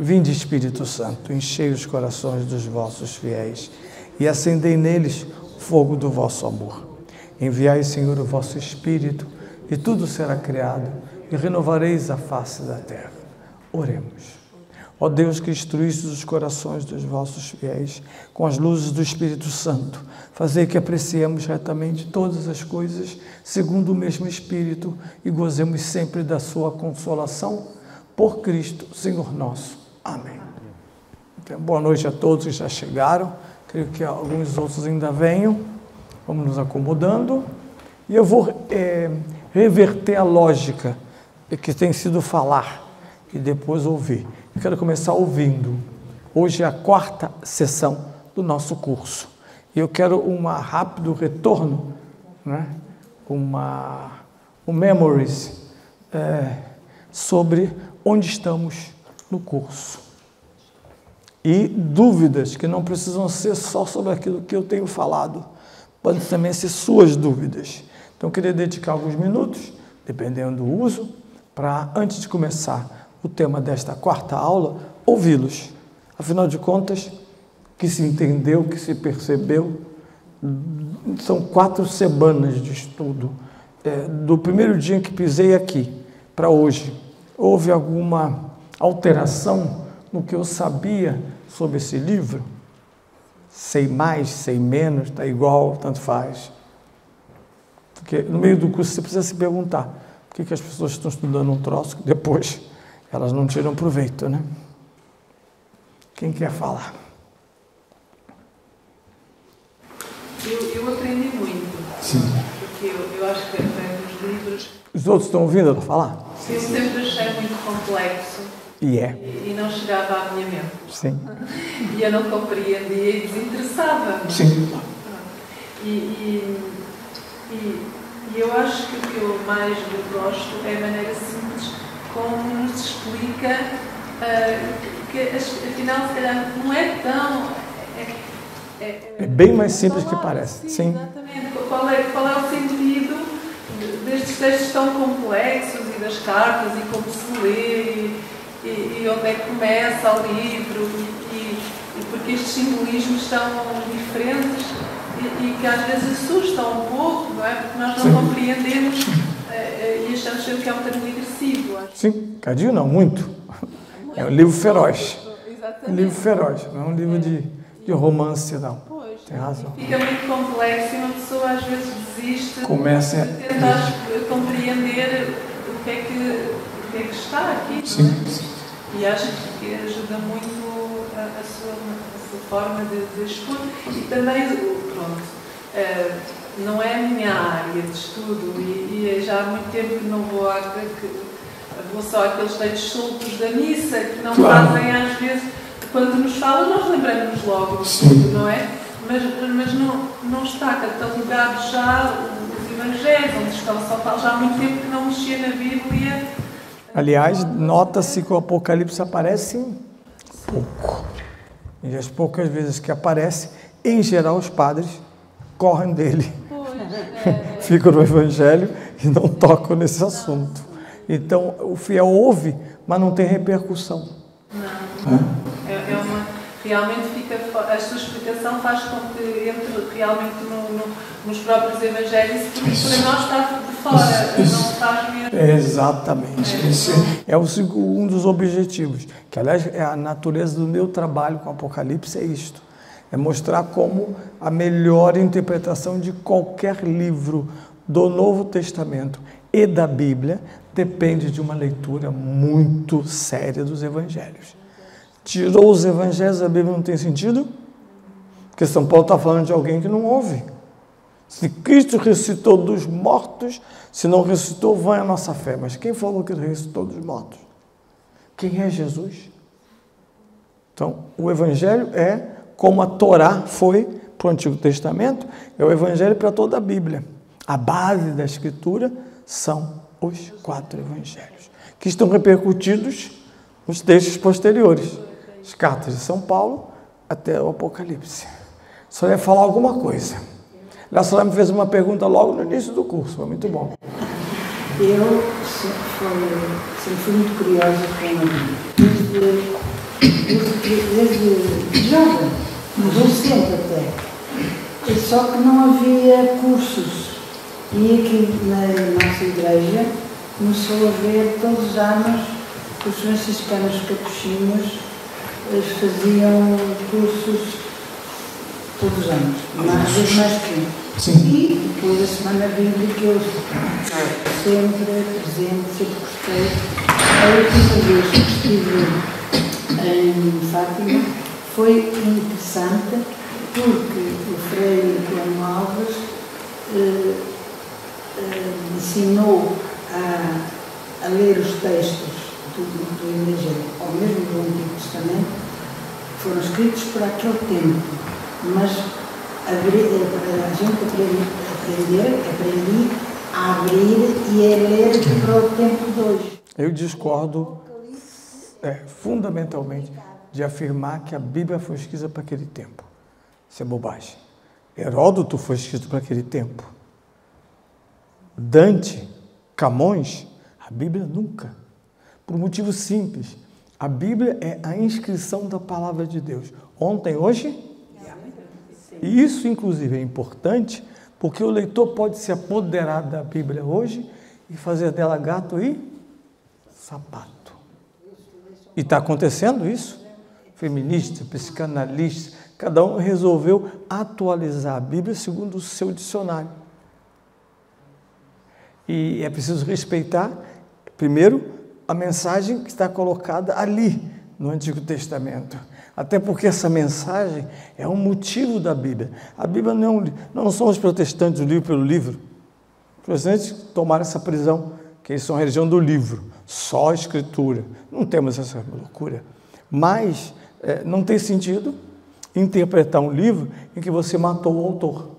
Vinde, Espírito Santo, enchei os corações dos vossos fiéis e acendei neles o fogo do vosso amor. Enviai, Senhor, o vosso Espírito, e tudo será criado, e renovareis a face da terra. Oremos. Ó Deus, que instruíste os corações dos vossos fiéis com as luzes do Espírito Santo, fazei que apreciemos retamente todas as coisas segundo o mesmo Espírito e gozemos sempre da sua consolação por Cristo, Senhor nosso. Amém. Então, boa noite a todos que já chegaram. Creio que alguns outros ainda venham. Vamos nos acomodando. E eu vou reverter a lógica que tem sido falar e depois ouvir. Eu quero começar ouvindo. Hoje é a 4ª sessão do nosso curso. E eu quero um rápido retorno, né? um memories sobre onde estamos no curso. E dúvidas que não precisam ser só sobre aquilo que eu tenho falado, podem também ser suas dúvidas. Então, eu queria dedicar alguns minutos, dependendo do uso, para, antes de começar o tema desta 4ª aula, ouvi-los. Afinal de contas, que se entendeu, que se percebeu, são 4 semanas de estudo. Do primeiro dia que pisei aqui para hoje, houve alguma alteração no que eu sabia sobre esse livro? Sei mais, sei menos, está igual, tanto faz. Porque no meio do curso você precisa se perguntar por que as pessoas estão estudando um troço que depois elas não tiram proveito, né? Quem quer falar? Eu aprendi muito. Sim. Porque eu acho que através dos livros... Os outros estão ouvindo ela falar? Eu sempre achei muito complexo. E não chegava à minha mente. Sim. E eu não compreendia e desinteressava-me. Sim. E eu acho que o que eu mais gosto é a maneira simples como nos explica que afinal se calhar não é tão... É bem mais simples que parece. Sim. Exatamente. Qual é o sentido destes textos tão complexos e das cartas e como se lê e onde é que começa o livro e porque estes simbolismos são diferentes e que às vezes assustam um pouco, não é? Porque nós não compreendemos e achamos sempre que é um termo agressivo. Sim, cadinho não, muito. É um livro feroz. Exatamente. Um livro feroz, não é um livro de romance, não. Pois, tem razão. Fica muito complexo e uma pessoa às vezes desiste Começa de tentar compreender o que é que está aqui. Sim. E acho que ajuda muito a sua forma de expor. E também, não é a minha área de estudo e já há muito tempo que não vou só àqueles textos soltos da missa que não fazem às vezes, quando nos falam nós lembramos logo de tudo, não é? Mas não está catalogado já os evangelhos, onde estão só Paulo, já há muito tempo que não mexia na Bíblia. Aliás, nota-se que o Apocalipse aparece pouco. E as poucas vezes que aparece, em geral os padres correm dele. Ficam no Evangelho e não tocam nesse assunto. Então, o fiel ouve, mas não tem repercussão. Não. Realmente a sua explicação faz com que entre realmente nos próprios Evangelhos, porque para nós está de fora, não faz mesmo. Exatamente. Esse é um dos objetivos, que aliás é a natureza do meu trabalho com Apocalipse, é isto. É mostrar como a melhor interpretação de qualquer livro do Novo Testamento e da Bíblia depende de uma leitura muito séria dos Evangelhos. Tirou os Evangelhos, a Bíblia não tem sentido? Porque São Paulo está falando de alguém que não ouve. Se Cristo ressuscitou dos mortos, se não ressuscitou, vai a nossa fé. Mas quem falou que ele ressuscitou dos mortos? Quem é Jesus? Então, o Evangelho é como a Torá foi para o Antigo Testamento, é o Evangelho para toda a Bíblia. A base da Escritura são os 4 Evangelhos, que estão repercutidos nos textos posteriores. As cartas de São Paulo até o Apocalipse. Só ia falar alguma coisa. A senhora me fez uma pergunta logo no início do curso, foi muito bom. Eu sempre fui muito curiosa com a Bíblia. Desde desde jovem, adolescente até. Só que não havia cursos. E aqui na nossa igreja começou a haver todos os anos os franciscanos capuchinhos faziam cursos todos os anos, mais que um. Sim. E depois a Semana Bíblica eu sempre presente, sempre gostei. A última vez que estive em Fátima foi interessante porque o Frei João Alves ensinou a ler os textos do Evangelho, ou mesmo do Antigo Testamento, que foram escritos para aquele tempo, mas para a gente aprendi a abrir e a ler para o tempo de hoje. Eu discordo fundamentalmente de afirmar que a Bíblia foi escrita para aquele tempo. Isso é bobagem. Heródoto foi escrito para aquele tempo. Dante, Camões, a Bíblia nunca. Por um motivo simples. A Bíblia é a inscrição da palavra de Deus. Ontem, hoje? E isso, inclusive, é importante porque o leitor pode se apoderar da Bíblia hoje e fazer dela gato e sapato. E está acontecendo isso? Feminista, psicanalista, cada um resolveu atualizar a Bíblia segundo o seu dicionário. E é preciso respeitar, primeiro, a mensagem que está colocada ali, no Antigo Testamento. Até porque essa mensagem é um motivo da Bíblia. A Bíblia não são os protestantes, o livro pelo livro. Os protestantes tomaram essa prisão, que eles são a religião do livro, só a Escritura. Não temos essa loucura. Mas não tem sentido interpretar um livro em que você matou o autor.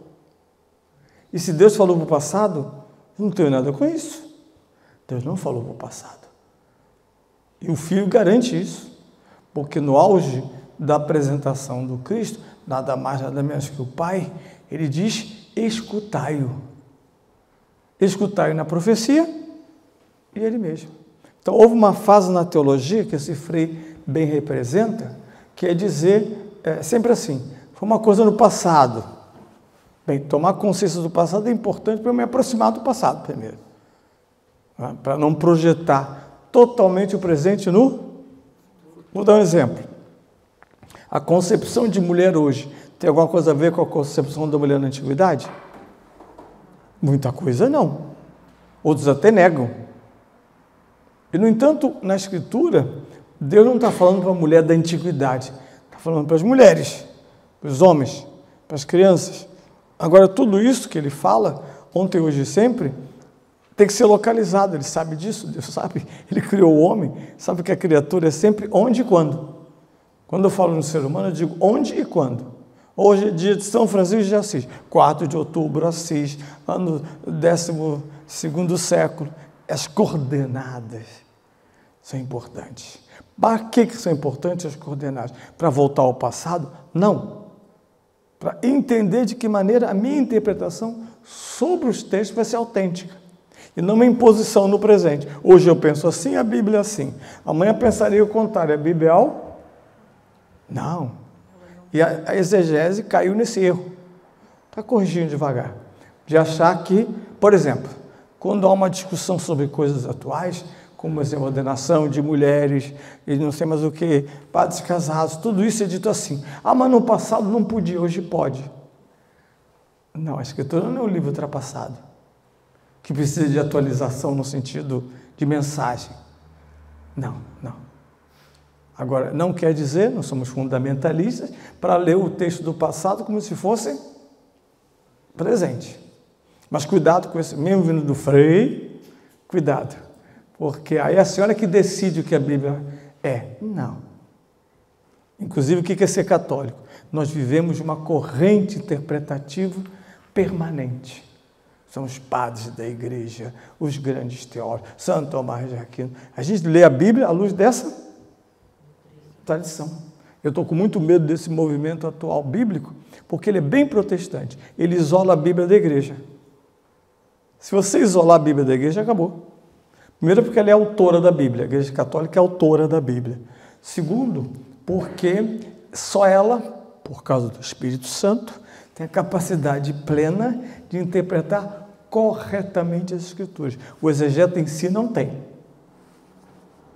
E se Deus falou para o passado, não tenho nada com isso. Deus não falou para o passado. E o Filho garante isso, porque no auge da apresentação do Cristo, nada mais, nada menos que o Pai, ele diz, escutai-o. Escutai-o na profecia e ele mesmo. Então, houve uma fase na teologia que esse Frei bem representa, que é dizer, sempre assim, foi uma coisa no passado. Bem, tomar consciência do passado é importante para eu me aproximar do passado primeiro, para não projetar totalmente o presente no... Vou dar um exemplo. A concepção de mulher hoje tem alguma coisa a ver com a concepção da mulher na antiguidade? Muita coisa não. Outros até negam. E, no entanto, na Escritura, Deus não está falando para a mulher da antiguidade, está falando para as mulheres, para os homens, para as crianças. Agora, tudo isso que ele fala, ontem, hoje e sempre, tem que ser localizado, ele sabe disso, Deus sabe, ele criou o homem, sabe que a criatura é sempre onde e quando. Quando eu falo no ser humano, eu digo onde e quando. Hoje é dia de São Francisco de Assis, 4 de outubro, Assis, ano 12º século. As coordenadas são importantes. Para que são importantes as coordenadas? Para voltar ao passado? Não. Para entender de que maneira a minha interpretação sobre os textos vai ser autêntica. E não uma imposição no presente. Hoje eu penso assim, a Bíblia é assim. Amanhã pensaria o contrário, a Bíblia é ao... Não. E a exegese caiu nesse erro. Está corrigindo devagar. De achar que, por exemplo, quando há uma discussão sobre coisas atuais, como a ordenação de mulheres, e não sei mais o que, padres casados, tudo isso é dito assim. Ah, mas no passado não podia, hoje pode. Não, a Escritura não é um livro ultrapassado, que precisa de atualização no sentido de mensagem. Não. Agora, não quer dizer, nós somos fundamentalistas, para ler o texto do passado como se fosse presente. Mas cuidado com esse, mesmo vindo do Frei, cuidado, porque aí é a senhora que decide o que a Bíblia é. Não. Inclusive, o que é ser católico? Nós vivemos uma corrente interpretativa permanente. São os padres da igreja, os grandes teólogos, Santo Tomás de Aquino. A gente lê a Bíblia à luz dessa tradição. Eu estou com muito medo desse movimento atual bíblico, porque ele é bem protestante. Ele isola a Bíblia da igreja. Se você isolar a Bíblia da igreja, acabou. Primeiro, porque ela é autora da Bíblia. A Igreja Católica é autora da Bíblia. Segundo, porque só ela, por causa do Espírito Santo, tem a capacidade plena de interpretar corretamente as Escrituras. O exegeta em si não tem.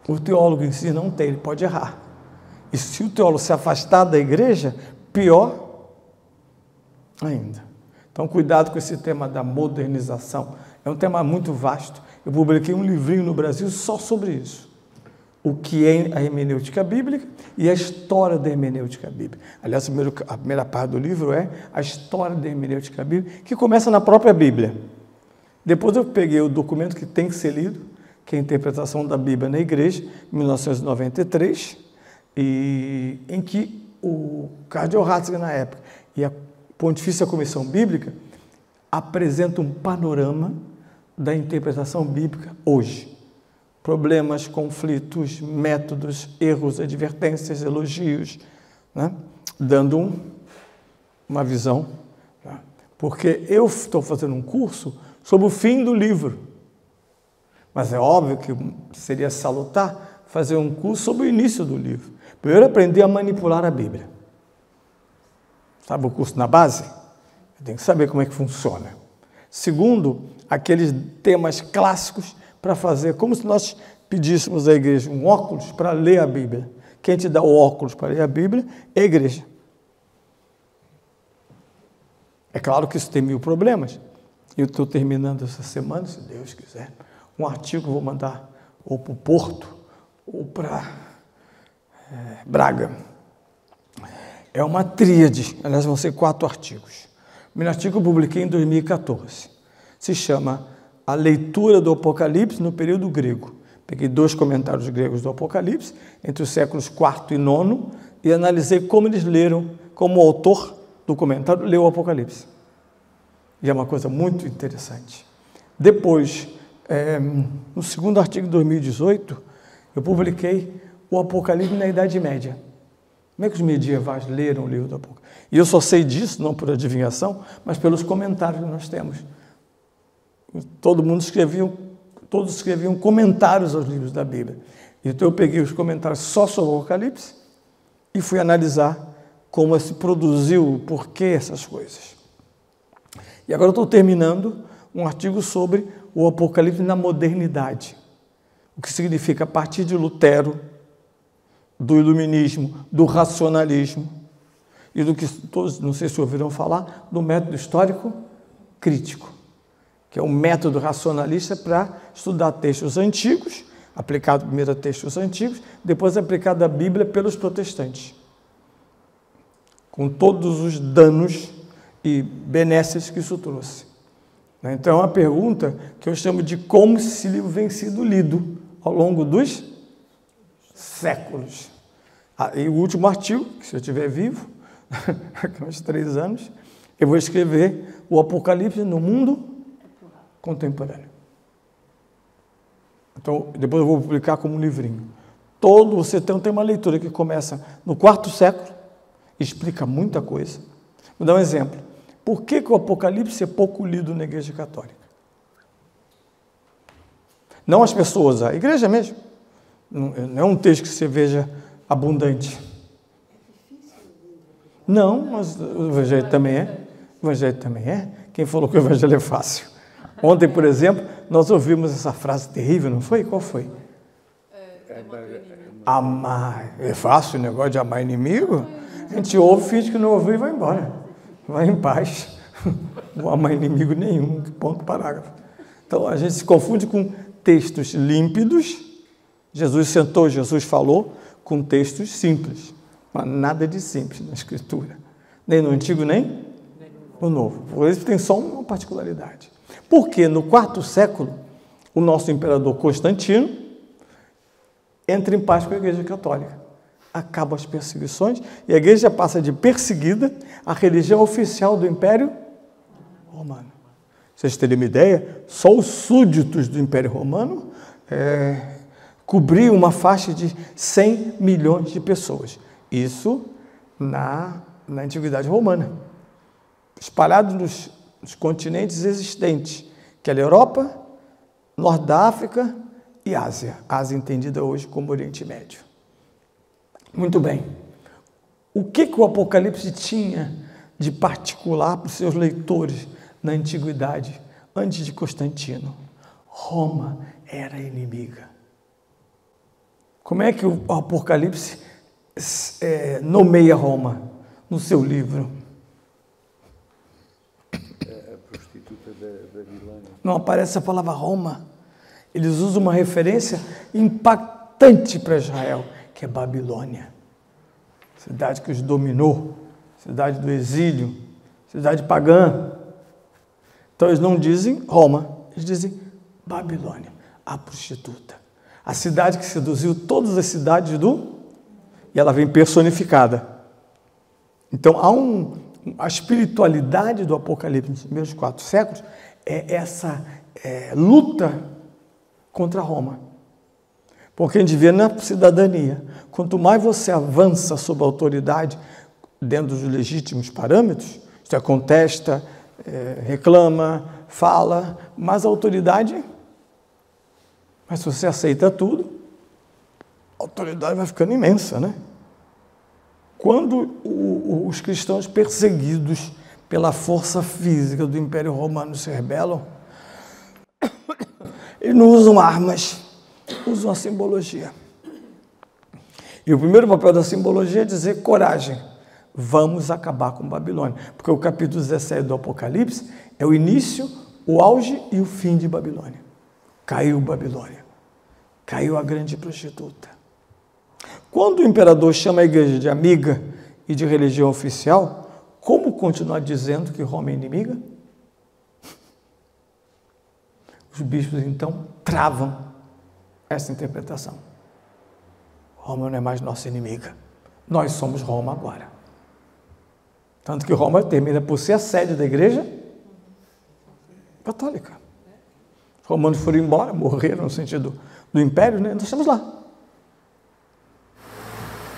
O teólogo em si não tem, ele pode errar. E se o teólogo se afastar da igreja, pior ainda. Então, cuidado com esse tema da modernização. É um tema muito vasto. Eu publiquei um livrinho no Brasil só sobre isso. O que é a hermenêutica bíblica e a história da hermenêutica bíblica. Aliás, a primeira parte do livro é a história da hermenêutica bíblica, que começa na própria Bíblia. Depois eu peguei o documento que tem que ser lido, que é a interpretação da Bíblia na Igreja, em 1993, e em que o Cardeal Ratzinger, na época, e a Pontifícia Comissão Bíblica apresentam um panorama da interpretação bíblica hoje. Problemas, conflitos, métodos, erros, advertências, elogios, né? Dando uma visão. Né? Porque eu estou fazendo um curso sobre o fim do livro. Mas é óbvio que seria salutar fazer um curso sobre o início do livro. Primeiro, aprender a manipular a Bíblia. Sabe o curso na base? Eu tenho que saber como é que funciona. Segundo, aqueles temas clássicos para fazer, como se nós pedíssemos à igreja um óculos para ler a Bíblia. Quem te dá o óculos para ler a Bíblia é a igreja. É claro que isso tem 1000 problemas. Eu estou terminando essa semana, se Deus quiser, um artigo que eu vou mandar ou para o Porto ou para Braga. É uma tríade, aliás, vão ser 4 artigos. O primeiro artigo eu publiquei em 2014. Se chama A Leitura do Apocalipse no Período Grego. Peguei 2 comentários gregos do Apocalipse, entre os séculos IV e IX, e analisei como eles leram, como o autor do comentário leu o Apocalipse. E é uma coisa muito interessante. Depois, no segundo artigo de 2018, eu publiquei o Apocalipse na Idade Média. Como é que os medievais leram o livro do Apocalipse? E eu só sei disso, não por adivinhação, mas pelos comentários que nós temos. Todos escreviam comentários aos livros da Bíblia. Então eu peguei os comentários só sobre o Apocalipse e fui analisar como se produziu, por que essas coisas. E agora eu estou terminando um artigo sobre o Apocalipse na modernidade. O que significa a partir de Lutero, do iluminismo, do racionalismo e do que todos, não sei se ouviram falar, do método histórico crítico, que é um método racionalista para estudar textos antigos, aplicado primeiro a textos antigos, depois aplicado à Bíblia pelos protestantes, com todos os danos e benesses que isso trouxe. Então é uma pergunta que eu chamo de como esse livro vem sido lido ao longo dos séculos. E o último artigo, que se eu estiver vivo, daqui a uns 3 anos, eu vou escrever o Apocalipse no mundo contemporâneo. Então, depois eu vou publicar como um livrinho. Você tem uma leitura que começa no 4º século, explica muita coisa. Vou dar um exemplo. Por que o Apocalipse é pouco lido na Igreja Católica? Não as pessoas, a igreja mesmo. Não é um texto que você veja abundante. Não, mas o Evangelho também é. O Evangelho também é. Quem falou que o Evangelho é fácil? Ontem, por exemplo, nós ouvimos essa frase terrível, não foi? Qual foi? Amar. É fácil o negócio de amar inimigo? A gente ouve, finge que não ouviu e vai embora. Vai em paz. Não amar inimigo nenhum. Ponto, parágrafo. Então, a gente se confunde com textos límpidos. Jesus sentou, Jesus falou, com textos simples. Mas nada de simples na Escritura. Nem no Antigo, nem no Novo. Por isso tem só uma particularidade. Porque no 4º século, o nosso imperador Constantino entra em paz com a Igreja Católica. Acabam as perseguições e a Igreja passa de perseguida à religião oficial do Império Romano. Vocês terem uma ideia, só os súditos do Império Romano cobriam uma faixa de 100 milhões de pessoas. Isso na Antiguidade Romana. Espalhados nos continentes existentes, que é a Europa, Norte da África e Ásia. Ásia entendida hoje como Oriente Médio. Muito bem. O que o Apocalipse tinha de particular para os seus leitores na antiguidade, antes de Constantino? Roma era inimiga. Como é que o Apocalipse nomeia Roma no seu livro? A prostituta da Babilônia. Não aparece a palavra Roma. Eles usam uma referência impactante para Israel, que é Babilônia. Cidade que os dominou, cidade do exílio, cidade pagã. Então eles não dizem Roma, eles dizem Babilônia, a prostituta. A cidade que seduziu todas as cidades e ela vem personificada. Então a espiritualidade do Apocalipse nos primeiros 4 séculos é essa luta contra Roma. Porque a gente vê na cidadania, quanto mais você avança sob a autoridade dentro dos legítimos parâmetros, você contesta, reclama, fala, mais a autoridade, mas se você aceita tudo, a autoridade vai ficando imensa, né? Quando os cristãos perseguidos pela força física do Império Romano se rebelam, eles não usam armas, usam a simbologia. E o primeiro papel da simbologia é dizer coragem, vamos acabar com Babilônia. Porque o capítulo 17 do Apocalipse é o início, o auge e o fim de Babilônia. Caiu Babilônia, caiu a grande prostituta. Quando o imperador chama a igreja de amiga e de religião oficial, como continuar dizendo que Roma é inimiga? Os bispos, então, travam essa interpretação. Roma não é mais nossa inimiga. Nós somos Roma agora. Tanto que Roma termina por ser a sede da igreja católica. Os romanos foram embora, morreram no sentido do império, né? Nós estamos lá.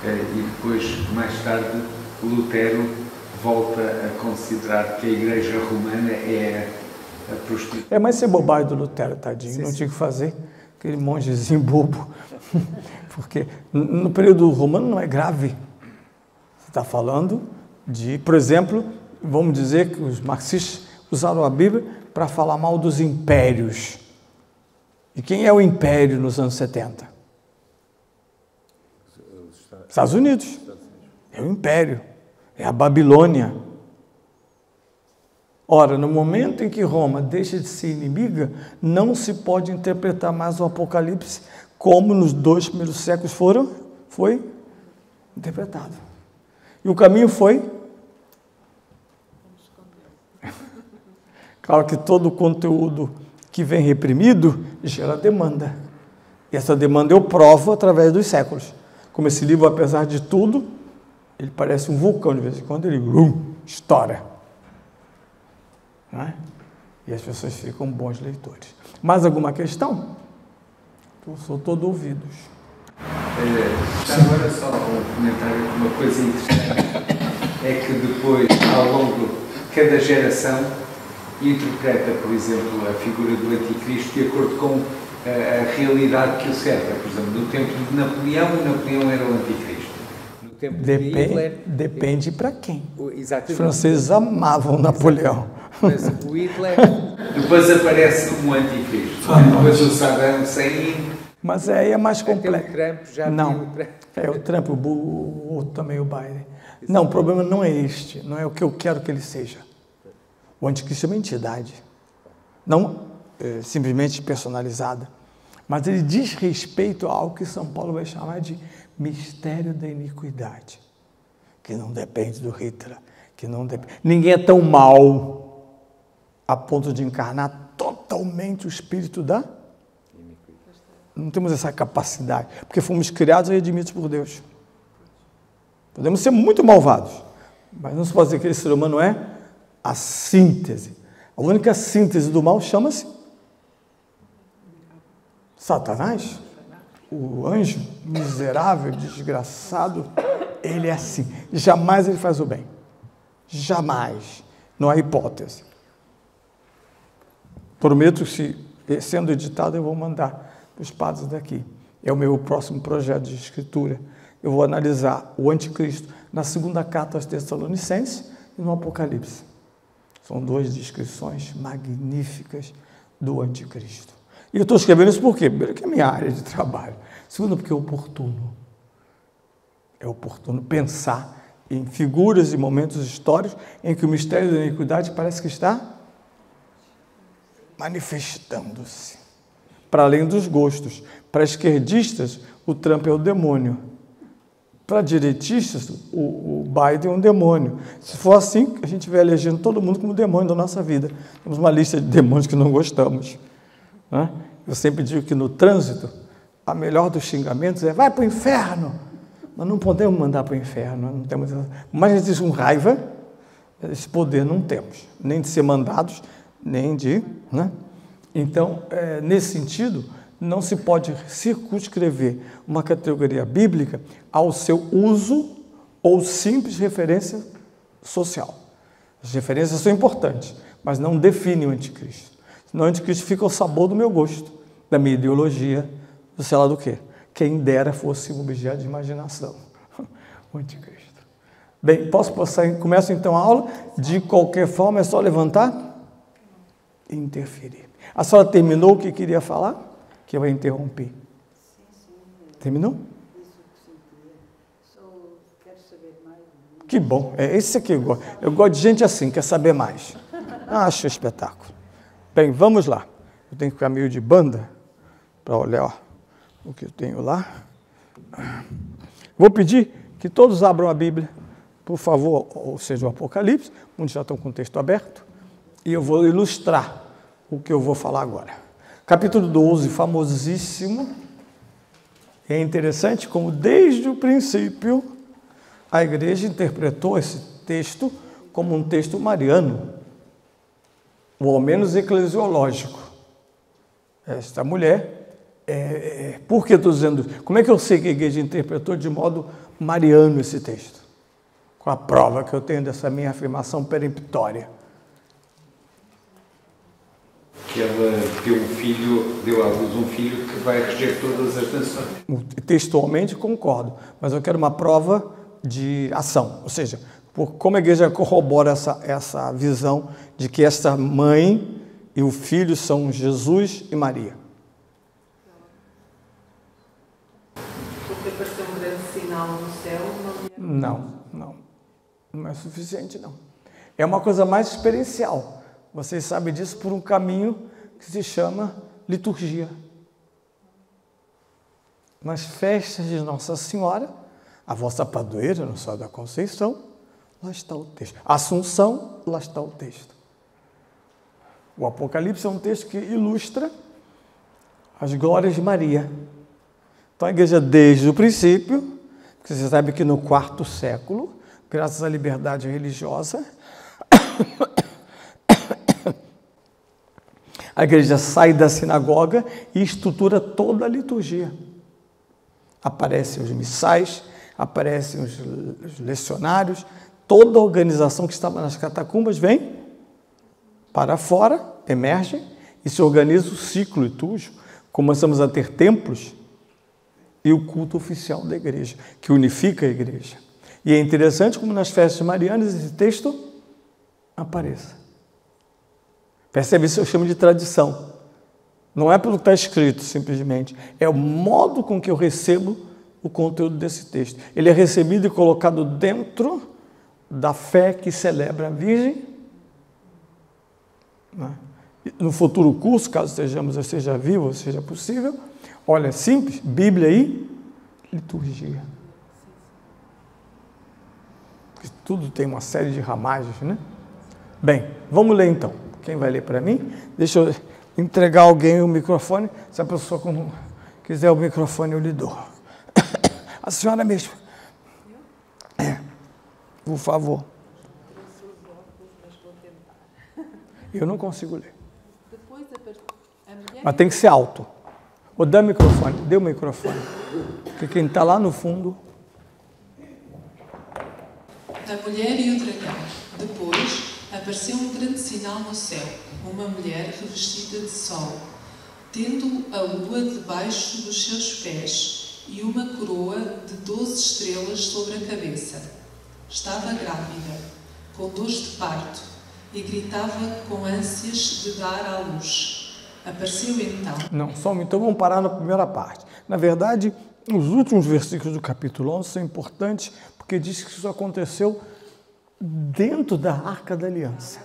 E depois, mais tarde, Lutero volta a considerar que a igreja romana é a prostituta. Mas isso é bobagem do Lutero, tadinho. Sim, não tinha que fazer aquele mongezinho bobo. Porque no período romano não é grave. Você está falando de, por exemplo, vamos dizer que os marxistas usaram a Bíblia para falar mal dos impérios. E quem é o império nos anos 70? Estados Unidos. É o império. É a Babilônia. Ora, no momento em que Roma deixa de ser inimiga, não se pode interpretar mais o Apocalipse como nos 2 primeiros séculos foi interpretado. E o caminho foi? Claro que todo o conteúdo que vem reprimido gera demanda. E essa demanda eu provo através dos séculos. Como esse livro, apesar de tudo, ele parece um vulcão, de vez em quando ele estoura. Não é? E as pessoas ficam bons leitores. Mais alguma questão? Eu sou todo ouvidos. Agora só um comentário, uma coisa interessante é que depois, ao longo de cada geração, interpreta, por exemplo, a figura do anticristo de acordo com a realidade que o cerca. Por exemplo, no tempo de Napoleão, o Napoleão era o anticristo. No tempo de Hitler... Depende para quem. Exatamente. Os franceses amavam Napoleão. Mas o Hitler... Depois aparece um anticristo. Depois o Saddam Hussein... Mas aí é mais complexo. O Trump já não, o Trump, também o Biden. Não, o problema não é este, não é o que eu quero que ele seja. O anticristo é uma entidade, não simplesmente personalizada, mas ele diz respeito a algo que São Paulo vai chamar de mistério da iniquidade, que não depende do Hitler, que não depende. Ninguém é tão mau a ponto de encarnar totalmente o espírito da iniquidade. Não temos essa capacidade, porque fomos criados e redimidos por Deus. Podemos ser muito malvados, mas não se pode dizer que esse ser humano é a síntese. A única síntese do mal chama-se Satanás. O anjo miserável, desgraçado, ele é assim. Jamais ele faz o bem. Jamais. Não há hipótese. Prometo que, sendo editado, eu vou mandar para os padres daqui. É o meu próximo projeto de escritura. Eu vou analisar o anticristo na segunda carta aos Tessalonicenses e no Apocalipse. São duas descrições magníficas do anticristo. E eu estou escrevendo isso por quê? Primeiro, que é a minha área de trabalho. Segundo, porque é oportuno. É oportuno pensar em figuras e momentos históricos em que o mistério da iniquidade parece que está manifestando-se. Para além dos gostos. Para esquerdistas, o Trump é o demônio. Para direitistas, o Biden é um demônio. Se for assim, a gente vai elegendo todo mundo como demônio da nossa vida. Temos uma lista de demônios que não gostamos. Né? Eu sempre digo que no trânsito, a melhor dos xingamentos é vai para o inferno. Nós não podemos mandar para o inferno. Não temos, mas a gente com raiva, esse poder não temos. Nem de ser mandados, nem de... Né? Então, nesse sentido, não se pode circunscrever uma categoria bíblica ao seu uso ou simples referência social. As referências são importantes, mas não definem o anticristo. Senão o anticristo fica ao sabor do meu gosto, da minha ideologia, do sei lá do quê. Quem dera fosse um objeto de imaginação, o anticristo. Bem, posso passar? Começo então a aula. De qualquer forma, é só levantar e interferir. A senhora terminou o que queria falar? Que eu vou interromper. Terminou? Que bom, é esse aqui eu gosto. Eu gosto de gente assim, quer saber mais. Acho espetáculo. Bem, vamos lá. Eu tenho que ficar meio de banda para olhar o que eu tenho lá. Vou pedir que todos abram a Bíblia, por favor, ou seja, o Apocalipse. Muitos já estão com o texto aberto. E eu vou ilustrar o que eu vou falar agora. Capítulo 12, famosíssimo. É interessante como, desde o princípio, a igreja interpretou esse texto como um texto mariano, ou ao menos eclesiológico. Esta mulher, por que eu estou dizendo isso? Como é que eu sei que a igreja interpretou de modo mariano esse texto? Com a prova que eu tenho dessa minha afirmação peremptória. Que ela deu à luz um filho que vai reger todas as nações. Textualmente concordo, mas eu quero uma prova de ação, ou seja, como a igreja corrobora essa visão de que essa mãe e o filho são Jesus e Maria. Porque apareceu um grande sinal no céu. Não é suficiente, não. É uma coisa mais experiencial. Vocês sabem disso por um caminho que se chama liturgia. Nas festas de Nossa Senhora, a vossa padroeira, no Céu da Conceição, lá está o texto. Assunção, lá está o texto. O Apocalipse é um texto que ilustra as glórias de Maria. Então a igreja, desde o princípio, porque você sabe que no quarto século, graças à liberdade religiosa, a igreja sai da sinagoga e estrutura toda a liturgia. Aparecem os missais, aparecem os lecionários, toda a organização que estava nas catacumbas vem para fora, emerge e se organiza o ciclo litúrgico. Começamos a ter templos e o culto oficial da igreja, que unifica a igreja. E é interessante como nas festas marianas esse texto apareça. Percebe isso? Eu chamo de tradição. Não é pelo que está escrito, simplesmente. É o modo com que eu recebo o conteúdo desse texto. Ele é recebido e colocado dentro da fé que celebra a Virgem. No futuro curso, caso seja vivo ou seja possível, olha, simples, Bíblia e liturgia. Porque tudo tem uma série de ramagens, né? Bem, vamos ler então. Quem vai ler para mim? Deixa eu entregar alguém o microfone. Se a pessoa quiser o microfone, eu lhe dou. A senhora mesmo. Por favor. Eu não consigo ler. Mas tem que ser alto. Ou dá o microfone. Dê o microfone. Porque quem está lá no fundo... A mulher e o dragão. Depois... apareceu um grande sinal no céu, uma mulher revestida de sol, tendo a lua debaixo dos seus pés e uma coroa de 12 estrelas sobre a cabeça. Estava grávida, com dores de parto, e gritava com ânsias de dar à luz. Apareceu então. Não, então vamos parar na primeira parte. Na verdade, os últimos versículos do capítulo 11 são importantes porque diz que isso aconteceu dentro da Arca da Aliança.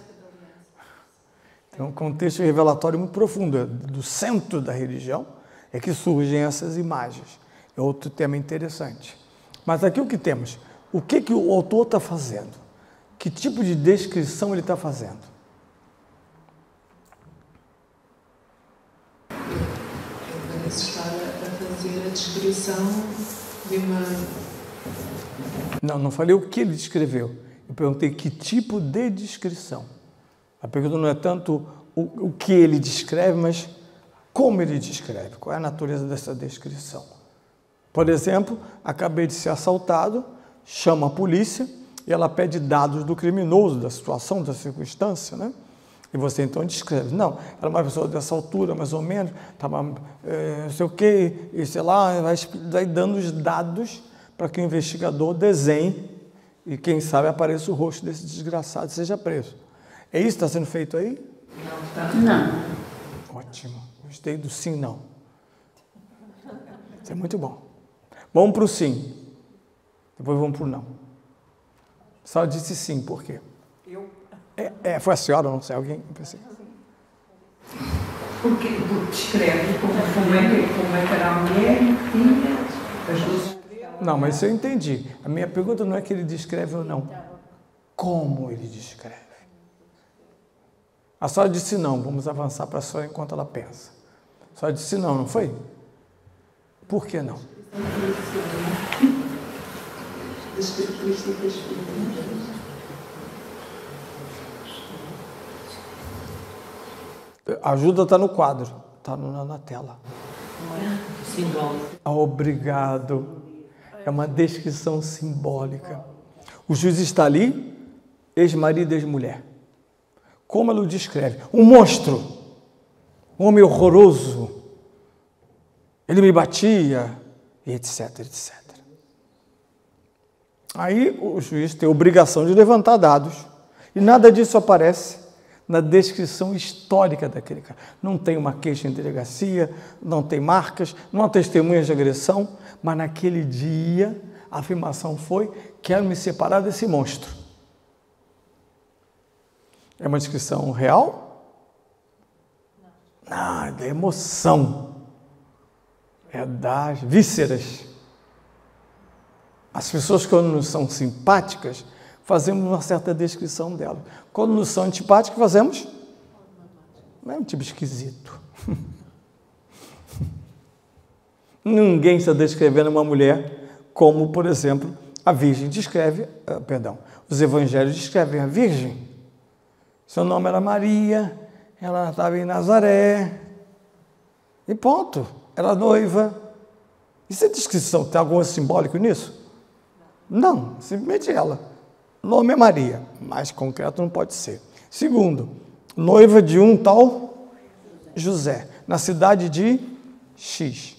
É um contexto revelatório muito profundo. Do centro da religião é que surgem essas imagens. É outro tema interessante. Mas aqui o que temos? O que o autor está fazendo? Que tipo de descrição ele está fazendo? Parece estar a fazer a descrição de uma... Não falei o que ele descreveu. Eu perguntei que tipo de descrição. A pergunta não é tanto o que ele descreve, mas como ele descreve. Qual é a natureza dessa descrição? Por exemplo, acabei de ser assaltado, chama a polícia e ela pede dados do criminoso, da situação, da circunstância, né? E você então descreve. Não, era uma pessoa dessa altura, mais ou menos, estava não sei o quê, e sei lá, vai dando os dados para que o investigador desenhe e, quem sabe, apareça o rosto desse desgraçado e seja preso. É isso que está sendo feito aí? Não. Ótimo. Gostei do sim, não. Isso é muito bom. Vamos para o sim. Depois vamos para o não. Só disse sim, por quê? Foi a senhora, não sei, alguém? Porque descreve como é que era a mulher que tinha as duas. Não, mas isso eu entendi. A minha pergunta não é que ele descreve ou não. Como ele descreve? A senhora disse não, vamos avançar para a senhora enquanto ela pensa. A senhora disse não, não foi? Por que não? Das características femininas. A ajuda está no quadro, está na tela. Simbólico. Obrigado. É uma descrição simbólica. O juiz está ali, ex-marido e ex-mulher. Como ela o descreve? Um monstro, um homem horroroso. Ele me batia, etc, etc. Aí o juiz tem a obrigação de levantar dados. E nada disso aparece na descrição histórica daquele cara. Não tem uma queixa em delegacia, não tem marcas, não há testemunhas de agressão, mas naquele dia a afirmação foi: quero me separar desse monstro. É uma descrição real? Não, é da emoção. É das vísceras. As pessoas, quando nos são simpáticas, fazemos uma certa descrição dela. Quando nos são antipáticos, fazemos? Não é um tipo esquisito. Ninguém está descrevendo uma mulher como, por exemplo, a Virgem descreve, os evangelhos descrevem a Virgem. Seu nome era Maria, ela estava em Nazaré, e ponto. Era noiva. Isso é descrição, tem algo simbólico nisso? Não, simplesmente ela. O nome é Maria, mais concreto não pode ser. Segundo, noiva de um tal José, na cidade de X.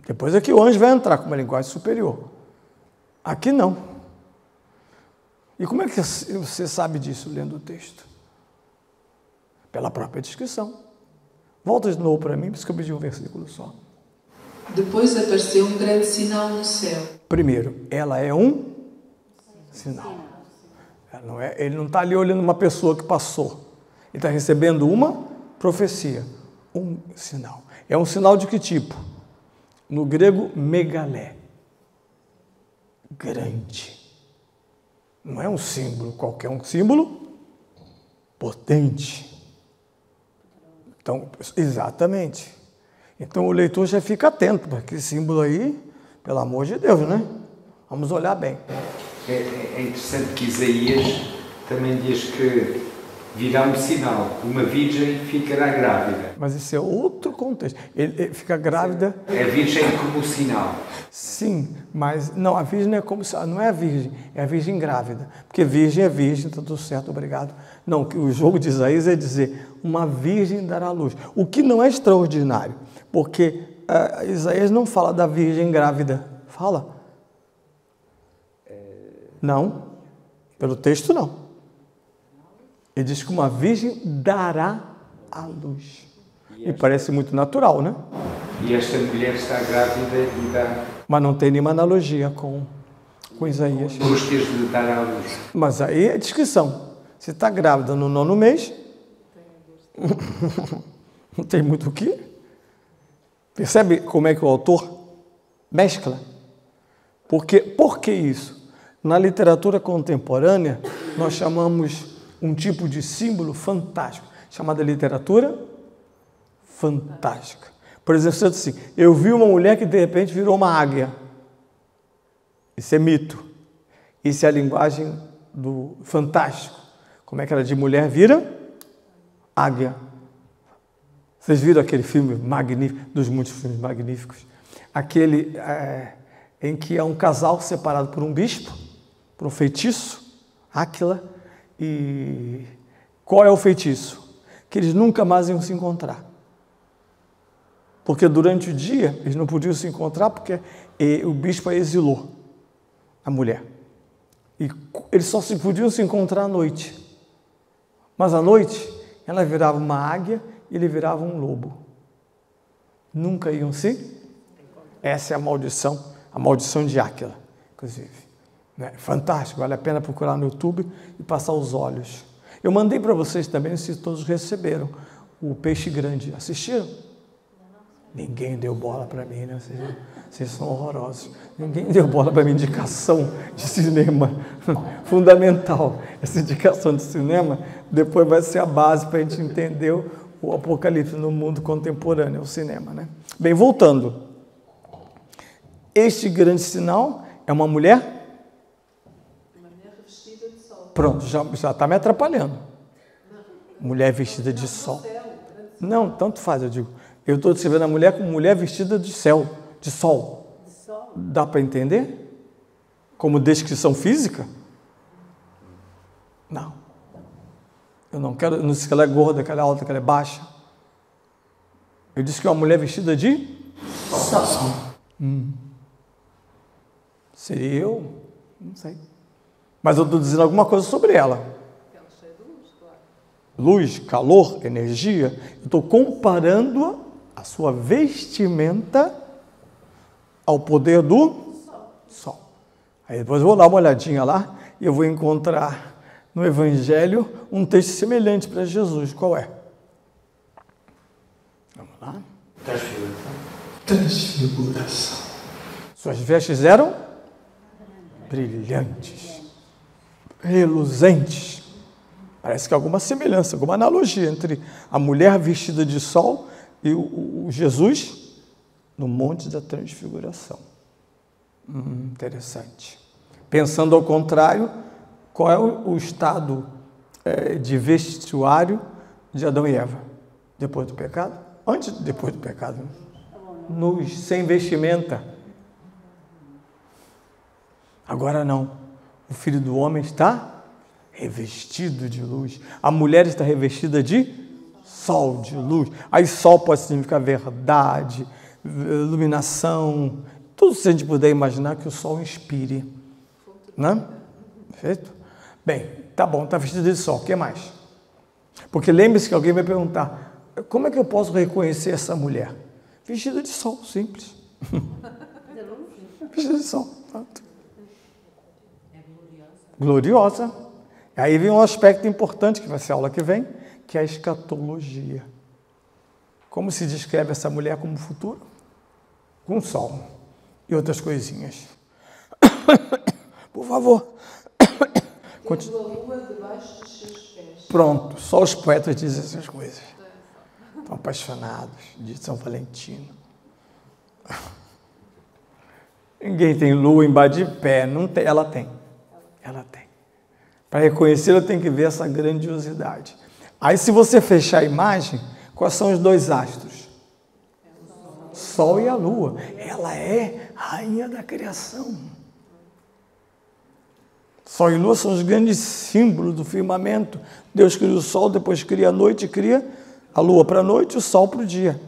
Depois é que o anjo vai entrar com uma linguagem superior. Aqui não. E como é que você sabe disso lendo o texto? Pela própria descrição. Volta de novo para mim, porque eu pedi um versículo só. Depois apareceu um grande sinal no céu. Primeiro, ela é um sinal. Ele não está ali olhando uma pessoa que passou. Ele está recebendo uma profecia, um sinal. É um sinal de que tipo? No grego, megalé. Grande. Não é um símbolo qualquer, é um símbolo potente. Então, exatamente. Então o leitor já fica atento para aquele símbolo aí, pelo amor de Deus, né? Vamos olhar bem. É interessante que Isaías também diz que virá um sinal, uma virgem ficará grávida. Mas isso é outro contexto. Ele fica grávida... É a virgem como sinal. Sim, mas não, a virgem não é como sinal, não é a virgem, é a virgem grávida. Porque virgem é virgem, está tudo certo, obrigado. Não, o jogo de Isaías é dizer, uma virgem dará luz. O que não é extraordinário, porque Isaías não fala da virgem grávida. Fala? Não, pelo texto não. Ele diz que uma virgem dará à luz. E parece muito natural, né? E esta mulher está grávida e dá... Mas não tem nenhuma analogia com Isaías. Com os dias de dar à luz. Mas aí é descrição. Se está grávida no 9º mês, não tem muito o quê? Percebe como é que o autor mescla? Por que isso? Na literatura contemporânea, nós chamamos um tipo de símbolo fantástico, chamada literatura fantástica. Por exemplo, você diz assim, eu vi uma mulher que de repente virou uma águia. Isso é mito. Isso é a linguagem do fantástico. Como é que ela de mulher vira? Águia. Vocês viram aquele filme magnífico, dos muitos filmes magníficos? Aquele em que é um casal separado por um bispo, por um feitiço, Áquila, e qual é o feitiço? Que eles nunca mais iam se encontrar. Porque durante o dia eles não podiam se encontrar porque o bispo a exilou a mulher. E eles só podiam se encontrar à noite. Mas à noite ela virava uma águia e ele virava um lobo. Nunca iam se... Essa é a maldição de Áquila, inclusive. Fantástico, vale a pena procurar no YouTube e passar os olhos. Eu mandei para vocês também, não sei se todos receberam, o Peixe Grande. Assistiram? Ninguém deu bola para mim, né? Vocês são horrorosos. Ninguém deu bola para mim, indicação de cinema. Fundamental. Essa indicação de cinema depois vai ser a base para a gente entender o Apocalipse no mundo contemporâneo, o cinema, né? Bem, voltando. Este grande sinal é uma mulher... vestida de sol. Pronto, já está me atrapalhando. Mulher vestida de sol. Não, tanto faz, eu digo. Eu estou descrevendo a mulher como mulher vestida de sol. Dá para entender? Como descrição física? Não. Eu não quero, não disse que ela é gorda, que ela é alta, que ela é baixa. Eu disse que é uma mulher vestida de sol. Seria eu? Não sei. Mas eu estou dizendo alguma coisa sobre ela. Luz, calor, energia. Eu estou comparando a sua vestimenta ao poder do sol. Aí depois eu vou dar uma olhadinha lá e eu vou encontrar no Evangelho um texto semelhante para Jesus. Qual é? Vamos lá. Transfiguração. Suas vestes eram brilhantes, reluzentes. Parece que há alguma semelhança, alguma analogia entre a mulher vestida de sol e o Jesus no Monte da Transfiguração. Interessante. Pensando ao contrário, qual é o estado de vestuário de Adão e Eva? Depois do pecado? Antes e depois do pecado. Né? Nus, sem vestimenta. Agora não. O Filho do Homem está revestido de luz. A mulher está revestida de sol, de luz. Aí sol pode significar verdade, iluminação, tudo que a gente puder imaginar que o sol inspire. Né? Perfeito? Bem, tá bom, está vestido de sol. O que mais? Porque lembre-se que alguém vai perguntar, como é que eu posso reconhecer essa mulher? Vestida de sol, simples. Vestida de sol. Pronto. Gloriosa. Aí vem um aspecto importante, que vai ser a aula que vem, que é a escatologia. Como se descreve essa mulher como futuro? Com o sol e outras coisinhas. Por favor. Tendo a lua debaixo dos seus pés. Pronto, só os poetas dizem essas coisas. Estão apaixonados de São Valentino. Ninguém tem lua embaixo de pé, não tem, ela tem. Ela tem. Para reconhecê-la tem que ver essa grandiosidade. Aí se você fechar a imagem, quais são os dois astros? Sol e a lua. Ela é rainha da criação. Sol e lua são os grandes símbolos do firmamento. Deus cria o sol, depois cria a noite, cria a lua para a noite e o sol para o dia.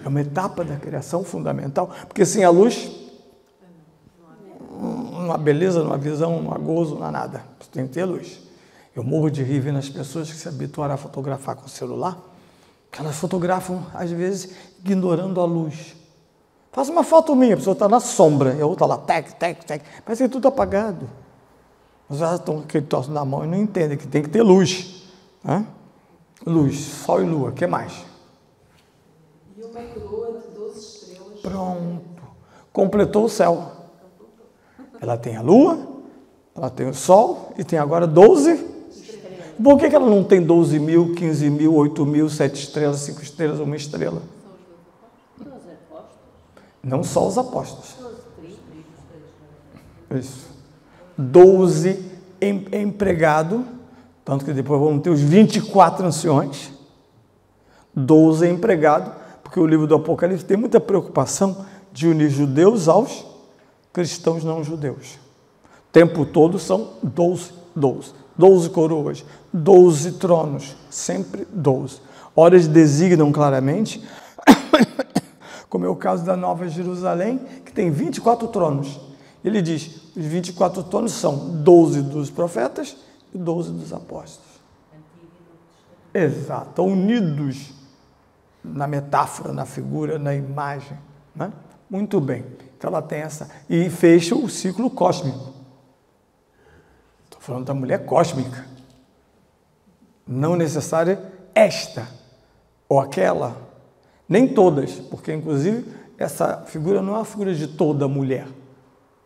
É uma etapa da criação fundamental, porque sem a luz há beleza, não há visão, não há gozo, não há nada. Você tem que ter luz. Eu morro de rir vendo as pessoas que se habituaram a fotografar com o celular, que elas fotografam, às vezes, ignorando a luz. Faz uma foto minha, a pessoa está na sombra, e a outra lá, tec, parece que tudo apagado. Mas elas estão com aquele troço na mão e não entendem que tem que ter luz. Né? Luz, sol e lua, o que mais? E uma coroa de 12 estrelas. Pronto. Completou o céu. Ela tem a lua, ela tem o sol e tem agora 12. Por que ela não tem 12 mil, 15 mil, 8 mil, 7 estrelas, 5 estrelas, 1 estrela? Não só os apóstolos. Isso. 12 empregado, tanto que depois vamos ter os 24 anciões. 12 empregado, porque o livro do Apocalipse tem muita preocupação de unir judeus aos cristãos não judeus. O tempo todo são 12 coroas, 12 tronos, sempre 12. Horas designam claramente, como é o caso da Nova Jerusalém, que tem 24 tronos. Ele diz, os 24 tronos são 12 dos profetas e 12 dos apóstolos. Exato, estão unidos na metáfora, na figura, na imagem. Né? Muito bem, então ela tem essa, e fecha o ciclo cósmico. Estou falando da mulher cósmica, não necessária esta ou aquela, nem todas, porque inclusive essa figura não é uma figura de toda mulher.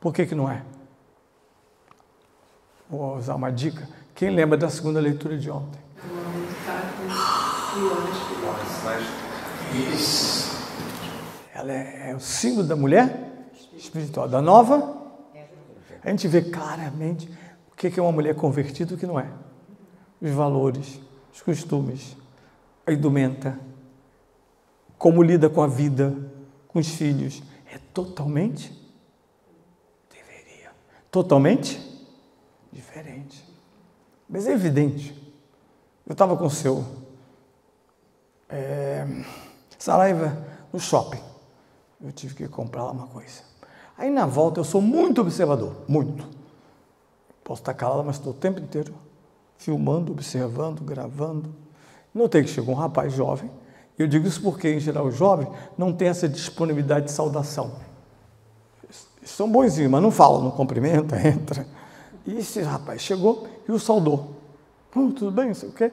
Por que não é? Vou usar uma dica. Quem lembra da segunda leitura de ontem? Ela é o símbolo da mulher espiritual. Da nova, a gente vê claramente o que é uma mulher convertida e o que não é. Os valores, os costumes, a indumenta, como lida com a vida, com os filhos. É totalmente diferente. Mas é evidente. Eu estava com o seu Saraiva no shopping. Eu tive que comprar lá uma coisa. Aí na volta eu sou muito observador, muito. Posso estar calado, mas estou o tempo inteiro filmando, observando, gravando. Notei que chegou um rapaz jovem. Eu digo isso porque, em geral, o jovem não tem essa disponibilidade de saudação. São bonzinhos, mas não falam, não cumprimenta, entra. E esse rapaz chegou e o saudou. Tudo bem, não sei o quê.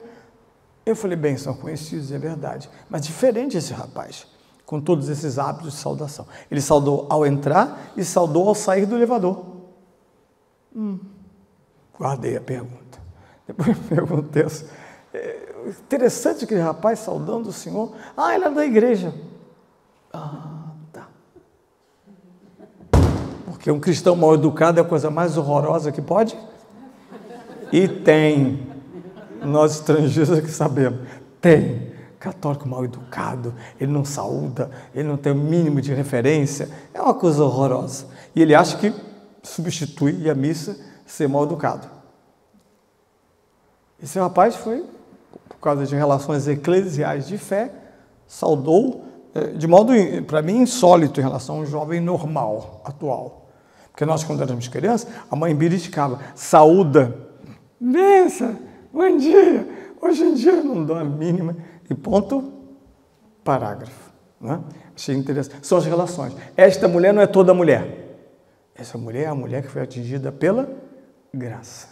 Eu falei, bem, são conhecidos, é verdade. Mas diferente esse rapaz, com todos esses hábitos de saudação. Ele saudou ao entrar e saudou ao sair do elevador. Guardei a pergunta. Depois perguntei assim, interessante aquele rapaz saudando o senhor. Ele é da igreja. Tá. Porque um cristão mal educado é a coisa mais horrorosa que pode? E tem. Nós estrangeiros é que sabemos. Tem. Católico mal educado, ele não saúda, ele não tem o mínimo de referência. É uma coisa horrorosa. E ele acha que substitui a missa ser mal educado. Esse rapaz foi, por causa de relações eclesiais de fé, saudou de modo, para mim, insólito em relação a um jovem normal, atual. Porque nós, quando éramos crianças, a mãe beliscava, saúda, benção, bom dia. Hoje em dia não dá a mínima, e ponto, parágrafo. Né? Achei interessante. São as relações. Esta mulher não é toda mulher. Essa mulher é a mulher que foi atingida pela graça.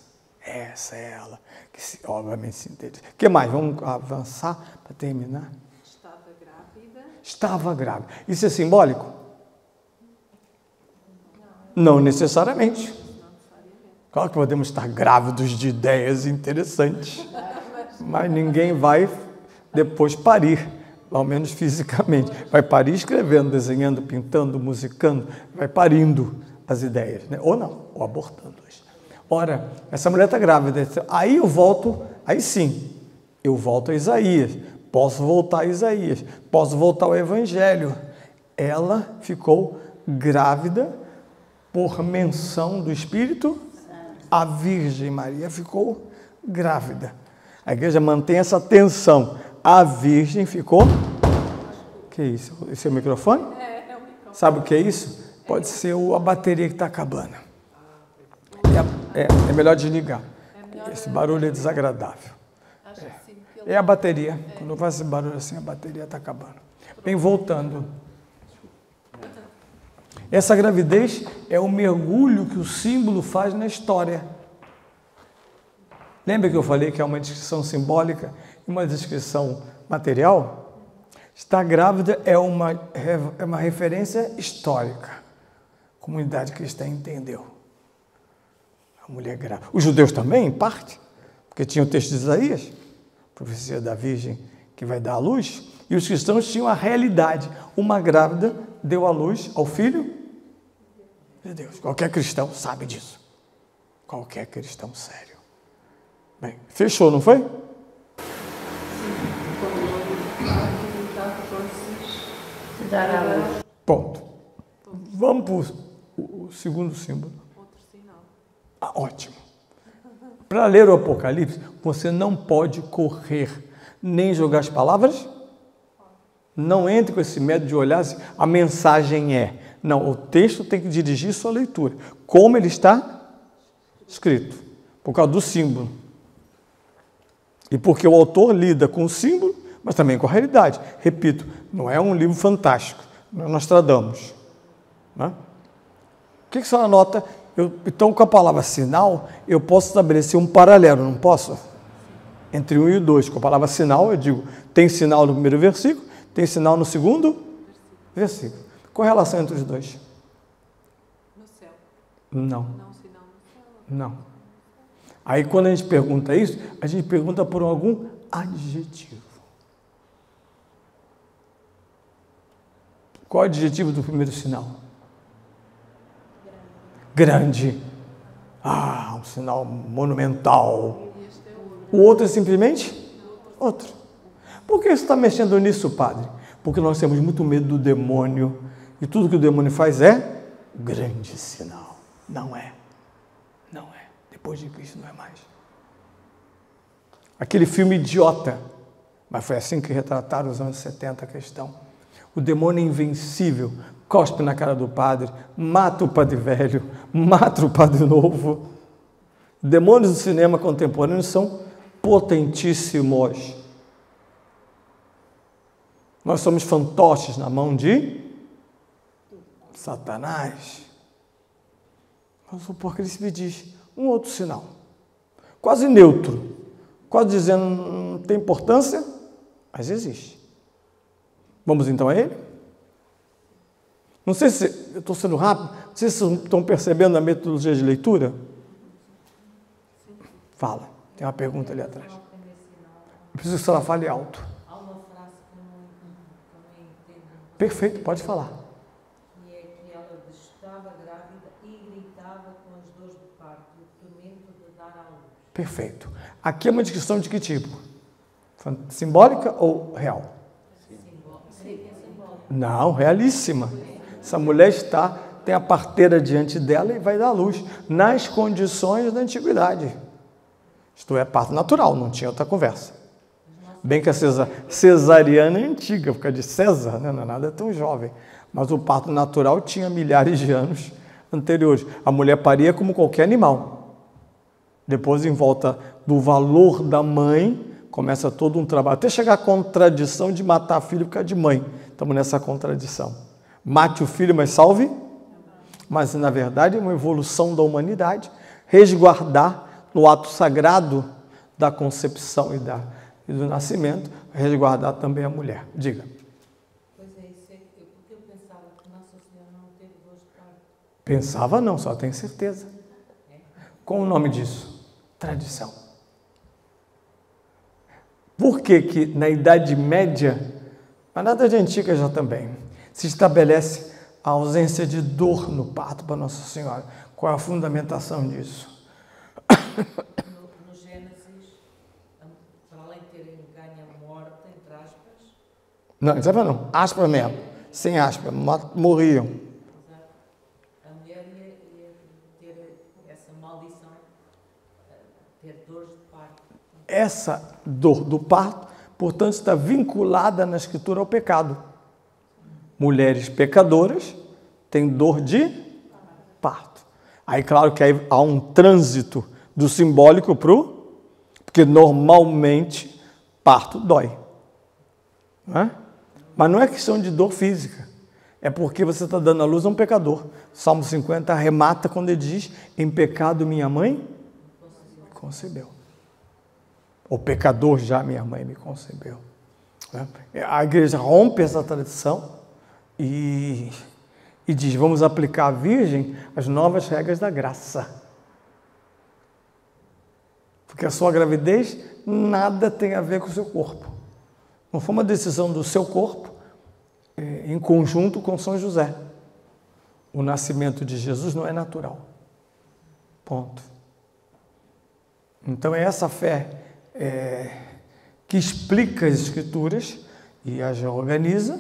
Essa é ela, que obviamente se entende. O que mais? Vamos avançar para terminar? Estava grávida. Isso é simbólico? Não necessariamente. Claro que podemos estar grávidos de ideias interessantes, mas ninguém vai depois parir, ao menos fisicamente. Vai parir escrevendo, desenhando, pintando, musicando, vai parindo as ideias, né? Ou não, ou abortando-as. Ora, essa mulher está grávida. Aí eu volto, aí sim, eu volto a Isaías. Posso voltar a Isaías, posso voltar ao Evangelho. Ela ficou grávida por menção do Espírito. A Virgem Maria ficou grávida. A igreja mantém essa tensão. A Virgem ficou... Que é isso? Esse é o microfone? É o microfone. Sabe o que é isso? Pode ser a bateria que está acabando. É melhor desligar. Esse barulho é desagradável. É a bateria. Quando faz esse barulho assim, a bateria está acabando. Bem, voltando. Essa gravidez é o mergulho que o símbolo faz na história. Lembra que eu falei que é uma descrição simbólica e uma descrição material? Estar grávida é uma referência histórica. A comunidade cristã entendeu. A mulher grávida. Os judeus também, em parte, porque tinha o texto de Isaías, profecia da Virgem que vai dar à luz, e os cristãos tinham a realidade. Uma grávida deu à luz ao filho de Deus. Qualquer cristão sabe disso. Qualquer cristão sério. Bem, fechou, não foi? Ponto. Vamos para o segundo símbolo. Outro sinal. Ótimo. Para ler o Apocalipse, você não pode correr, nem jogar as palavras. Não entre com esse método de olhar assim, a mensagem é. Não, o texto tem que dirigir sua leitura. Como ele está escrito. Por causa do símbolo. E porque o autor lida com o símbolo, mas também com a realidade. Repito, não é um livro fantástico. Nós tradamos. Né? O que você anota? Então, com a palavra sinal, eu posso estabelecer um paralelo, não posso? Entre 1 e 2. Com a palavra sinal, eu digo, tem sinal no primeiro versículo, tem sinal no segundo versículo. Qual a relação entre os dois? No céu. Não. Não, sinal no céu. Não. Aí, quando a gente pergunta isso, a gente pergunta por algum adjetivo. Qual é o adjetivo do primeiro sinal? Grande. Um sinal monumental. O outro é simplesmente outro. Por que você está mexendo nisso, padre? Porque nós temos muito medo do demônio. E tudo que o demônio faz é grande sinal. Não é. Não é. Depois de Cristo não é mais. Aquele filme idiota. Mas foi assim que retrataram os anos 70 a questão. O demônio é invencível. Cospe na cara do padre. Mata o padre velho. Mata o padre novo. Demônios do cinema contemporâneo são potentíssimos. Nós somos fantoches na mão de Satanás. Vamos supor que ele se diz um outro sinal, quase neutro, quase dizendo não tem importância, mas existe. Vamos então a ele? Não sei se eu estou sendo rápido, não sei se vocês estão percebendo a metodologia de leitura. Fala, tem uma pergunta ali atrás. Eu preciso que ela fale alto. Perfeito, pode falar. E é que ela estava grávida e gritava com as dores de parto, o tormento de dar à luz. Tem Aqui é uma descrição de que tipo? Simbólica ou real? Não, realíssima. Essa mulher tem a parteira diante dela e vai dar à luz, nas condições da antiguidade. Isto é, parto natural, não tinha outra conversa. Bem que a cesariana é antiga, por causa de César, né? Não é nada tão jovem. Mas o parto natural tinha milhares de anos anteriores. A mulher paria como qualquer animal. Depois, em volta do valor da mãe, começa todo um trabalho. Até chegar à contradição de matar filho por causa de mãe. Estamos nessa contradição. Mate o filho, mas salve. Mas, na verdade, é uma evolução da humanidade. Resguardar no ato sagrado da concepção e do nascimento, resguardar também a mulher. Diga. Pois é, isso é porque eu pensava que Nossa Senhora não teve dores de parto. Pensava não, só tenho certeza. Qual o nome disso? Tradição. Por que na Idade Média, mas na Idade Antiga já também, se estabelece a ausência de dor no parto para Nossa Senhora? Qual é a fundamentação disso? No Gênesis, para além de terem ganho a morte, entre aspas... Não, aspas mesmo, sem aspas, morriam. A mulher ia ter essa maldição, ter dores de parto. Essa dor do parto, portanto, está vinculada na Escritura ao pecado. Mulheres pecadoras têm dor de parto. Aí, claro que aí há um trânsito do simbólico porque normalmente parto dói. Não é? Mas não é questão de dor física. É porque você está dando à luz a um pecador. Salmo 50 arremata quando ele diz: em pecado minha mãe me concebeu. O pecador já minha mãe me concebeu. A igreja rompe essa tradição e diz: vamos aplicar à Virgem as novas regras da graça. Porque a sua gravidez nada tem a ver com o seu corpo. Não foi uma decisão do seu corpo em conjunto com São José. O nascimento de Jesus não é natural. Ponto. Então é essa fé que explica as Escrituras e as organiza,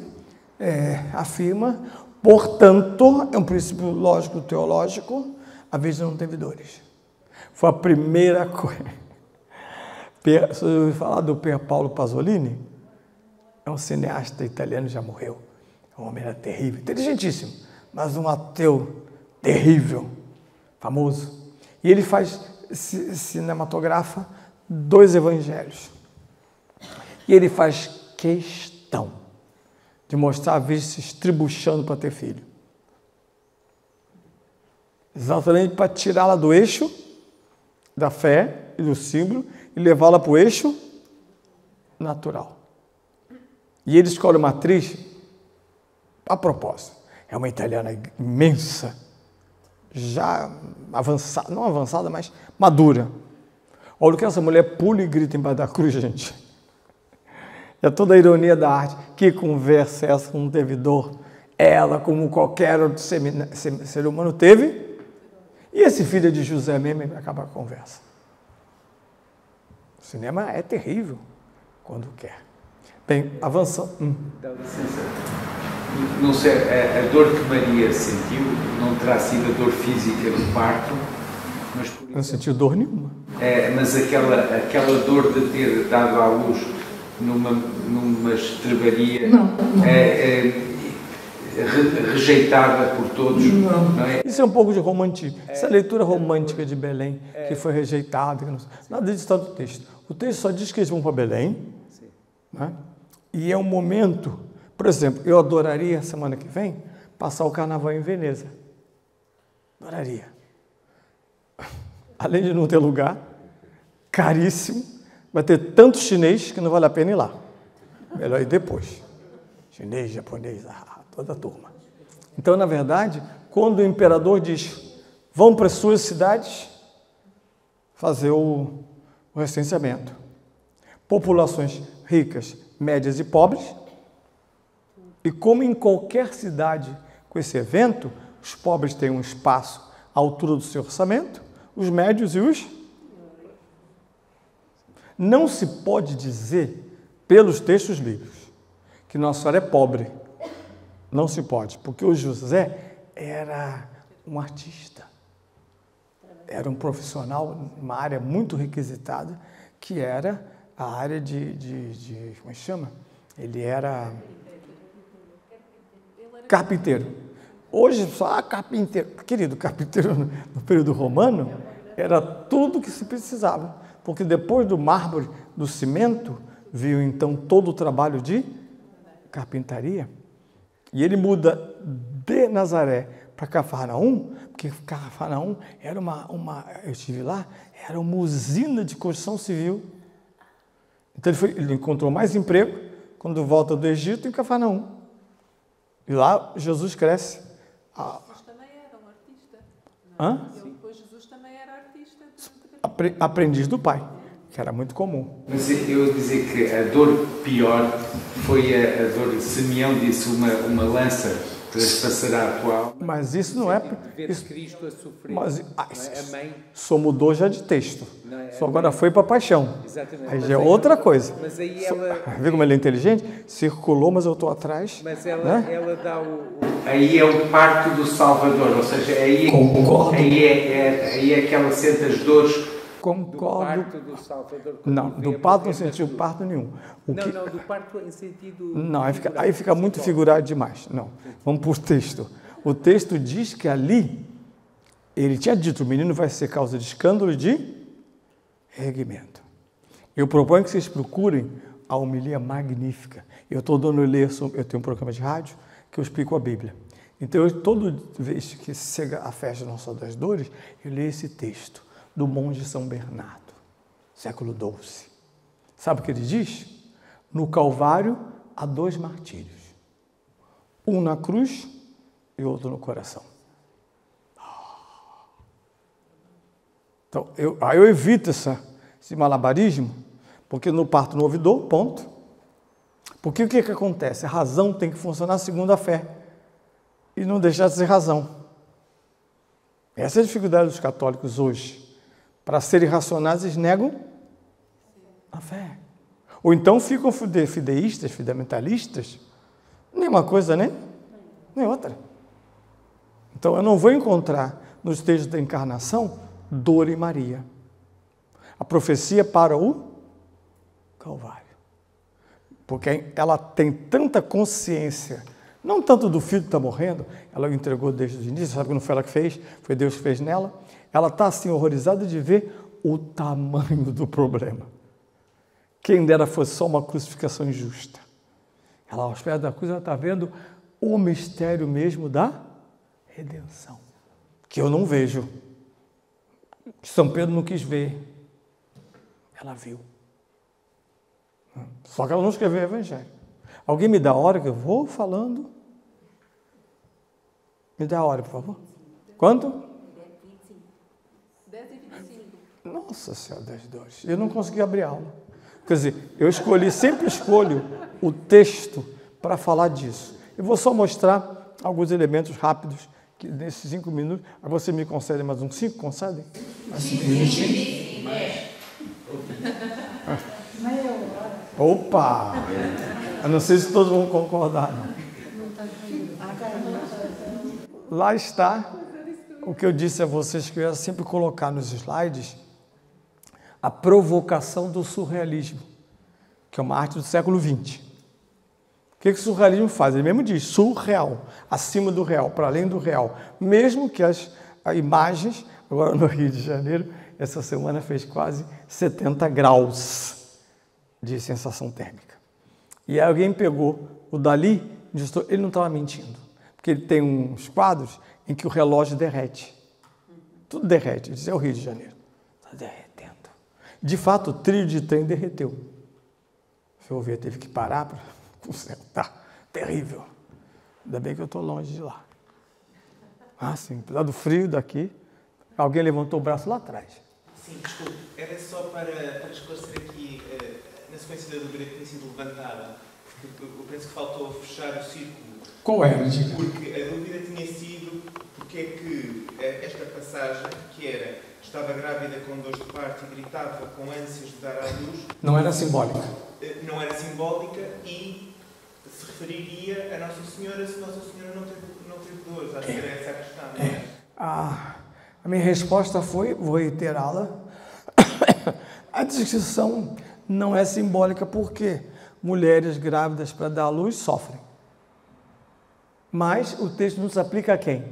afirma, portanto, é um princípio lógico-teológico, a Virgem não teve dores. Foi a primeira coisa. Você ouviu falar do Pier Paolo Pasolini? É um cineasta italiano, já morreu. O homem era terrível, inteligentíssimo, mas um ateu terrível, famoso. E ele cinematografa 2 evangelhos. E ele faz questão de mostrar a Virgem se estribuchando para ter filho. Exatamente para tirá-la do eixo da fé e do símbolo e levá-la para o eixo natural. E ele escolhe uma atriz a propósito. É uma italiana imensa, já avançada, não avançada, mas madura. Olha o que essa mulher pula e grita embaixo da cruz, gente. É toda a ironia da arte. Que conversa é essa com um devedor? Ela, como qualquer outro ser humano, teve. E esse filho de José mesmo acaba a conversa. O cinema é terrível quando quer. Bem, avançando. Dá licença. Não sei, a dor que Maria sentiu não terá sido a dor física do parto, mas por não sentiu dor nenhuma. Mas aquela dor de ter dado à luz numa estrebaria rejeitada por todos. Não é? Isso é um pouco de romantismo. Essa leitura romântica de Belém, que foi rejeitada. Nada disso está no texto. O texto só diz que eles vão para Belém. Né? E é um momento, por exemplo, eu adoraria, semana que vem, passar o carnaval em Veneza. Adoraria. Além de não ter lugar, caríssimo, vai ter tanto chinês que não vale a pena ir lá. Melhor ir depois. Chinês, japonês, toda a turma. Então, na verdade, quando o imperador diz: vão para as suas cidades fazer o recenseamento. Populações ricas, médias e pobres. E como em qualquer cidade com esse evento, os pobres têm um espaço à altura do seu orçamento, os médios e os... Não se pode dizer, pelos textos bíblicos, que Nossa Senhora é pobre. Não se pode, porque o José era um artista. Era um profissional, uma área muito requisitada, que era a área de como é que chama? Ele era carpinteiro. Hoje, só carpinteiro. Querido, carpinteiro no período romano era tudo que se precisava. Porque depois do mármore, do cimento, veio então todo o trabalho de carpintaria. E ele muda de Nazaré para Cafarnaum, porque Cafarnaum era eu estive lá, era uma usina de construção civil. Então ele encontrou mais emprego quando volta do Egito em Cafarnaum. E lá Jesus cresce. Jesus também era um artista. Hã? Depois Jesus também era artista. Aprendiz do pai, que era muito comum. Mas eu ia dizer que a dor pior foi a dor de Simeão, disse uma lança transpassará a tua. Mas isso não é... Isso, Cristo a sofrer. Mas, a mãe... Só mudou já de texto. Só agora foi para a paixão. Exatamente. Aí já é outra coisa. Mas aí ela... Vê como ele é inteligente? Circulou, mas eu estou atrás. Mas ela, né? ela dá Aí é o parto do Salvador, ou seja, aí, concordo. Aí é que ela sente as dores. Concordo. Do parto do Salvador. Não, do parto não sentiu parto nenhum. Não, do parto em sentido... Não, aí fica muito figurado demais. Não, vamos para o texto. O texto diz que ali Ele tinha dito, o menino vai ser causa de escândalo e de erguimento. Eu proponho que vocês procurem a homilia magnífica. Eu estou dando eu tenho um programa de rádio que eu explico a Bíblia. Então, toda vez que chega a festa do Nossa Senhora das Dores, eu leio esse texto do monge São Bernardo, século XII. Sabe o que ele diz? No Calvário há 2 martírios. Um na cruz e outro no coração. Então, eu evito esse malabarismo, porque no parto não houve dor, ponto. Porque o que acontece? A razão tem que funcionar segundo a fé e não deixar de ser razão. Essa é a dificuldade dos católicos hoje. Para serem racionais, eles negam a fé. Ou então ficam fideístas, fundamentalistas, nem uma coisa, nem outra. Então, eu não vou encontrar nos textos da encarnação dor em Maria. A profecia para o Calvário. Porque ela tem tanta consciência, não tanto do filho que está morrendo, ela o entregou desde o início, sabe que não foi ela que fez, foi Deus que fez nela. Ela está assim horrorizada de ver o tamanho do problema. Quem dera fosse só uma crucificação injusta. Ela, aos pés da cruz, ela está vendo o mistério mesmo da redenção, que eu não vejo. São Pedro não quis ver. Ela viu. Só que ela não escreveu o Evangelho. Alguém me dá a hora que eu vou falando? Me dá a hora, por favor. Quanto? 10h25. Nossa Senhora das Dores. Eu não consegui abrir aula. Quer dizer, eu sempre escolho o texto para falar disso. Eu vou só mostrar alguns elementos rápidos, que nesses 5 minutos, você me concede mais uns 5, concedem? Mais 5 minutinhos? Opa! Eu não sei se todos vão concordar, não. Lá está o que eu disse a vocês, que eu ia sempre colocar nos slides, a provocação do surrealismo, que é uma arte do século XX. O que o surrealismo faz? Ele mesmo diz, surreal, acima do real, para além do real. Mesmo que as imagens, agora no Rio de Janeiro, essa semana fez quase 70 graus de sensação térmica. E aí alguém pegou o Dalí e disse, ele não estava mentindo, porque ele tem uns quadros em que o relógio derrete. Tudo derrete, ele diz, é o Rio de Janeiro. Está derretendo. De fato, o trilho de trem derreteu. A ferrovia teve que parar para consertar. Terrível. Ainda bem que eu estou longe de lá. Ah, sim, apesar do frio daqui, alguém levantou o braço lá atrás. Sim, desculpe. Era só para esclarecer aqui, na sequência da dúvida que tinha sido levantada, porque eu penso que faltou fechar o círculo. Qual era, diga? Porque a dúvida tinha sido porque é que esta passagem, que era, estava grávida com dores de parto e gritava com ânsias de dar à luz... Não era simbólica. Não era simbólica e se referiria a Nossa Senhora se Nossa Senhora não teve dores. Acho que era essa a questão, não é? A minha resposta foi, vou reiterá-la, a descrição não é simbólica porque mulheres grávidas para dar à luz sofrem. Mas o texto não se aplica a quem?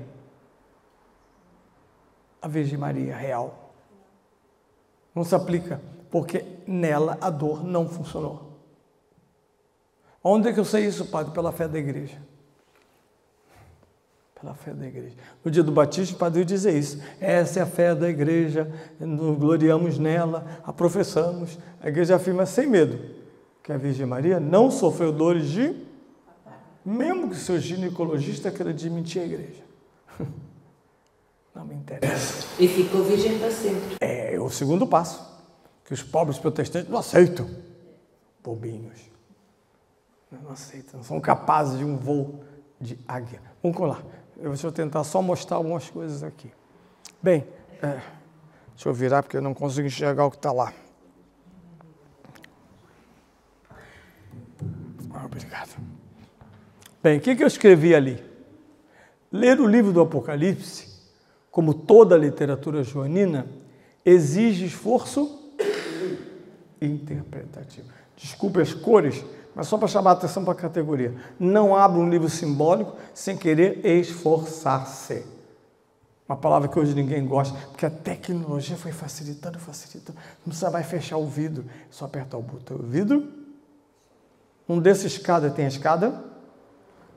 A Virgem Maria real. Não se aplica porque nela a dor não funcionou. Onde é que eu sei isso, padre? Pela fé da igreja. Pela fé da igreja. No dia do batismo, o padre diz isso. Essa é a fé da igreja, nos gloriamos nela, a professamos. A igreja afirma sem medo que a Virgem Maria não sofreu dores de... Mesmo que o seu ginecologista queira desmentir a igreja. Não me interessa. E ficou virgem para sempre. É o segundo passo, que os pobres protestantes não aceitam. Bobinhos. Não aceitam, não são capazes de um voo de águia. Vamos lá. Deixa eu tentar só mostrar algumas coisas aqui. Bem, deixa eu virar porque eu não consigo enxergar o que está lá. Obrigado. Bem, o que eu escrevi ali? Ler o livro do Apocalipse, como toda a literatura joanina, exige esforço interpretativo. Desculpe as cores, mas só para chamar a atenção para a categoria. Não abra um livro simbólico sem querer esforçar-se. uma palavra que hoje ninguém gosta, porque a tecnologia foi facilitando. Não precisa mais fechar o vidro, é só apertar o botão. O vidro, um desses escada tem a escada.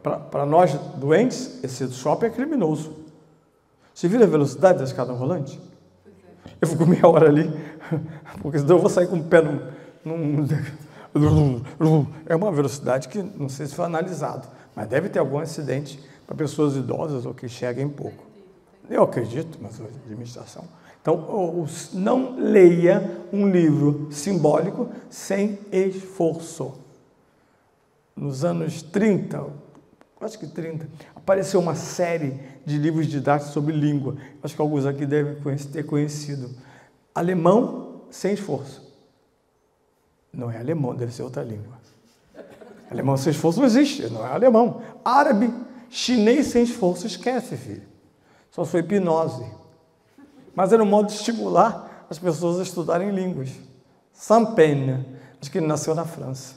Para nós doentes, esse do shopping é criminoso. Você vira a velocidade da escada rolante? Eu fico meia hora ali, porque senão eu vou sair com o pé É uma velocidade que não sei se foi analisado, mas deve ter algum acidente para pessoas idosas ou que enxerguem pouco. Eu acredito, mas a administração. Então, não leia um livro simbólico sem esforço. Nos anos 30, acho que 30, apareceu uma série de livros didáticos sobre língua. Acho que alguns aqui devem ter conhecido. Alemão sem esforço. Não é alemão, deve ser outra língua. Alemão sem esforço não existe, não é alemão. Árabe, chinês sem esforço, esquece, filho. Só foi hipnose. Mas era um modo de estimular as pessoas a estudarem línguas. Saint-Pene, acho que ele nasceu na França.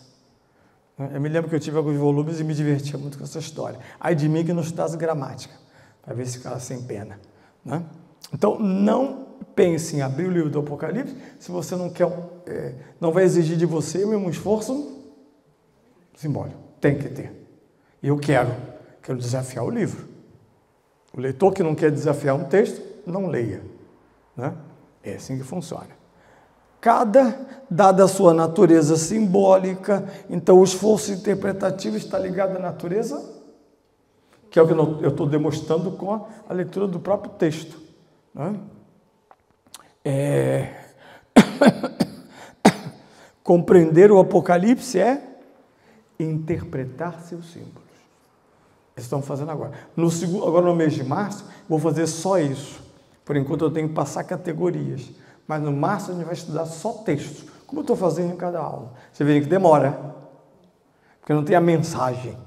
Eu me lembro que eu tive alguns volumes e me divertia muito com essa história. Ai de mim que não estudasse gramática, para ver esse cara sem pena. Né? Então, não pense em abrir o livro do Apocalipse se você não quer, não vai exigir de você o mesmo esforço simbólico. Tem que ter. E eu quero desafiar o livro. O leitor que não quer desafiar um texto, não leia. Né? É assim que funciona. Dada a sua natureza simbólica, então o esforço interpretativo está ligado à natureza, que é o que eu estou demonstrando com a leitura do próprio texto. Né? Compreender o Apocalipse é interpretar seus símbolos. Eles estão fazendo agora. Agora no mês de março, vou fazer só isso. Por enquanto eu tenho que passar categorias. Mas no março a gente vai estudar só textos, como eu estou fazendo em cada aula. Você vê que demora, porque não tem a mensagem.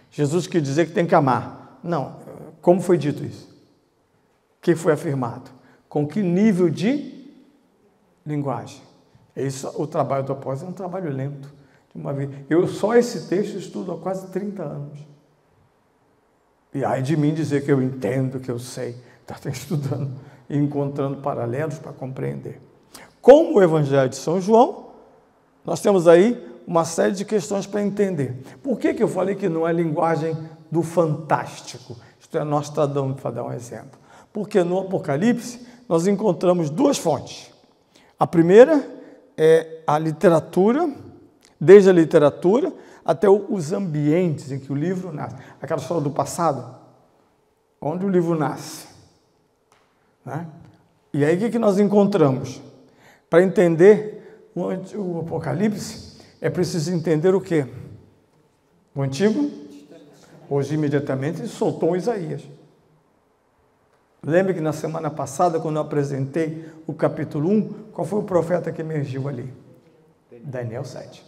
Jesus quis dizer que tem que amar. Não, como foi dito isso? O que foi afirmado? Com que nível de linguagem? Isso, o trabalho do apóstolo é um trabalho lento. De uma vez. Eu só esse texto estudo há quase 30 anos. E ai de mim dizer que eu entendo, que eu sei. Está estudando e encontrando paralelos para compreender. Como o Evangelho de São João, nós temos aí uma série de questões para entender. Por que eu falei que não é linguagem do fantástico? Isto é, nós tradamos para dar um exemplo. Porque no Apocalipse nós encontramos duas fontes. A primeira é a literatura, desde a literatura até os ambientes em que o livro nasce. Aquela história do passado, onde o livro nasce. Né? E aí o que nós encontramos? Para entender o Apocalipse, é preciso entender o quê? O Antigo? Hoje, imediatamente, ele soltou Isaías. Lembra que na semana passada, quando eu apresentei o capítulo 1, qual foi o profeta que emergiu ali? Daniel 7.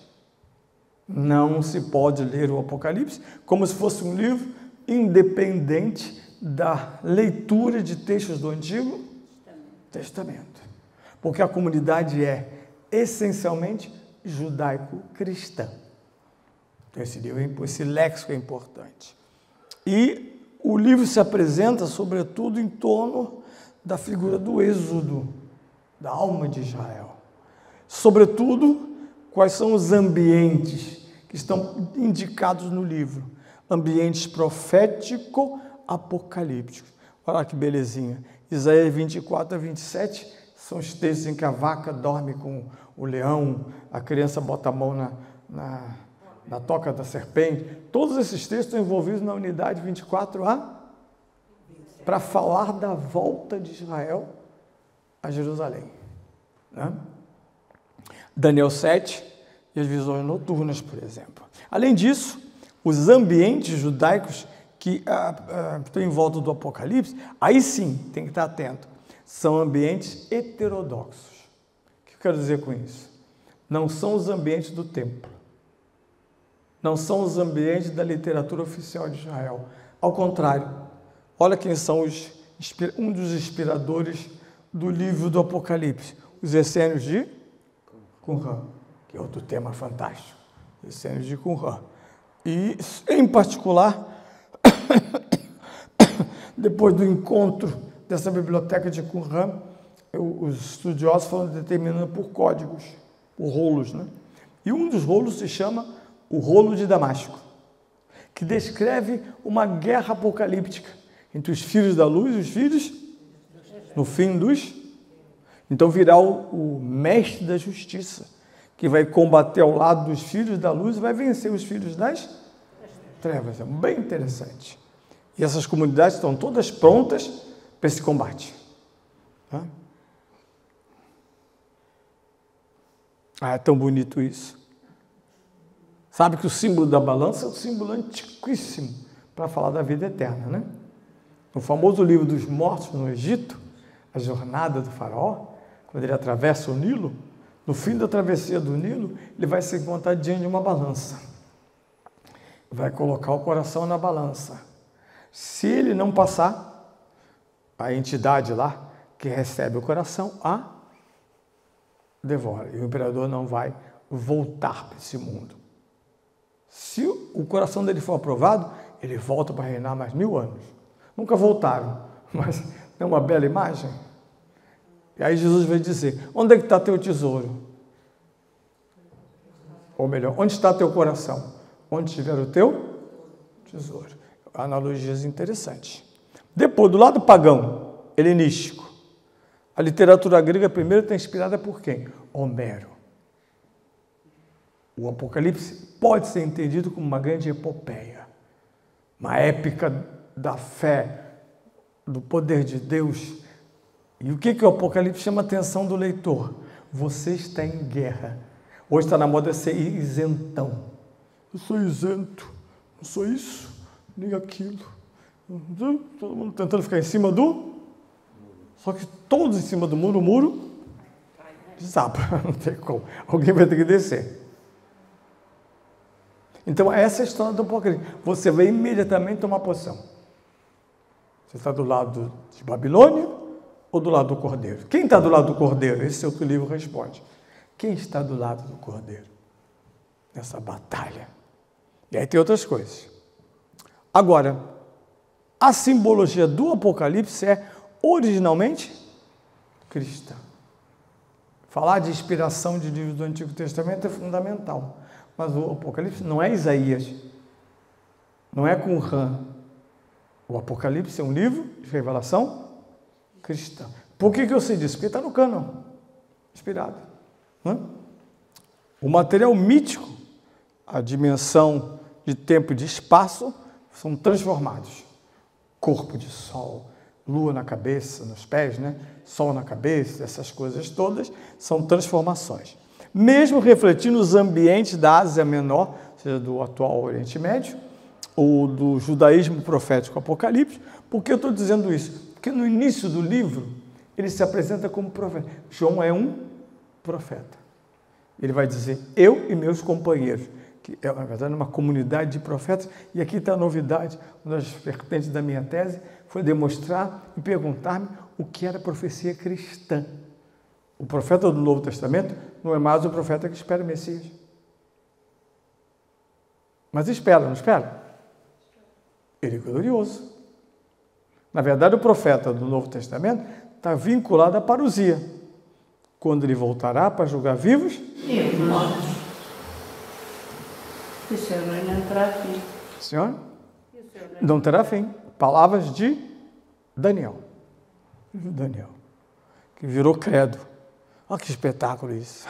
Não se pode ler o Apocalipse como se fosse um livro independente da leitura de textos do Antigo Testamento. Porque a comunidade é essencialmente judaico-cristã. Então, esse léxico é importante. E o livro se apresenta, sobretudo, em torno da figura do êxodo, da alma de Israel. Sobretudo, quais são os ambientes que estão indicados no livro? Ambientes profético-apocalípticos. Olha que belezinha. Isaías 24 a 27 são os textos em que a vaca dorme com o leão, a criança bota a mão na toca da serpente. Todos esses textos estão envolvidos na unidade 24a para falar da volta de Israel a Jerusalém. Né? Daniel 7 e as visões noturnas, por exemplo. Além disso, os ambientes judaicos que estão em volta do Apocalipse, aí sim, tem que estar atento, são ambientes heterodoxos. O que eu quero dizer com isso? Não são os ambientes do templo. Não são os ambientes da literatura oficial de Israel. Ao contrário, olha quem são um dos inspiradores do livro do Apocalipse. Os essênios de Qumran, que é outro tema fantástico. Os essênios de Qumran. E, em particular, depois do encontro dessa biblioteca de Qumran, os estudiosos foram determinando por códigos, por rolos, né? E um dos rolos se chama o rolo de Damasco, que descreve uma guerra apocalíptica entre os filhos da luz e os filhos no fim dos... Então virá o mestre da justiça, que vai combater ao lado dos filhos da luz e vai vencer os filhos das trevas. É bem interessante. E essas comunidades estão todas prontas para esse combate. É tão bonito isso. Sabe que o símbolo da balança é um símbolo antiquíssimo para falar da vida eterna, né? No famoso livro dos mortos no Egito, a jornada do faraó, quando ele atravessa o Nilo, no fim da travessia do Nilo, ele vai se encontrar diante de uma balança. Vai colocar o coração na balança. Se ele não passar, a entidade lá que recebe o coração a devora. E o imperador não vai voltar para esse mundo. Se o coração dele for aprovado, ele volta para reinar mais 1000 anos. Nunca voltaram, mas é uma bela imagem. E aí Jesus vai dizer, onde é que está teu tesouro? Ou melhor, onde está teu coração? Onde estiver o teu tesouro. Analogias interessantes. Depois, do lado pagão, helenístico, a literatura grega primeiro está inspirada por quem? Homero. O Apocalipse pode ser entendido como uma grande epopeia, uma épica da fé, do poder de Deus. E o que o Apocalipse chama a atenção do leitor? Você está em guerra. Hoje está na moda ser isentão. Eu sou isento, não sou isso, nem aquilo. Todo mundo tentando ficar em cima do... Só que todos em cima do muro, o muro desaba, não tem como. Alguém vai ter que descer. Então, essa é a história do Apocalipse. Você vai imediatamente tomar posição. Você está do lado de Babilônia ou do lado do Cordeiro? Quem está do lado do Cordeiro? Esse outro livro responde. Quem está do lado do Cordeiro? Nessa batalha. E aí tem outras coisas. Agora, a simbologia do Apocalipse é originalmente cristã. Falar de inspiração de livros do Antigo Testamento é fundamental. Mas o Apocalipse não é Isaías, não é Qumran. O Apocalipse é um livro de revelação cristã. Por que eu sei disso? Porque está no cânon, inspirado. O material mítico, a dimensão de tempo e de espaço, são transformados. Corpo de sol, lua na cabeça, nos pés, né? Sol na cabeça, essas coisas todas são transformações. Mesmo refletindo os ambientes da Ásia Menor, seja do atual Oriente Médio, ou do judaísmo profético Apocalipse. Por que eu estou dizendo isso? Porque no início do livro, ele se apresenta como profeta. João é um profeta. Ele vai dizer, eu e meus companheiros, que é, na verdade, uma comunidade de profetas, e aqui está a novidade, uma das vertentes da minha tese, foi demonstrar e perguntar-me o que era profecia cristã. O profeta do Novo Testamento não é mais o profeta que espera o Messias. Mas espera, não espera? Ele é glorioso. Na verdade, o profeta do Novo Testamento está vinculado à parousia, quando ele voltará para julgar vivos e mortos. E o seu reino não terá fim. Senhor? Não terá fim. Palavras de Daniel. Daniel, que virou credo. Olha que espetáculo isso.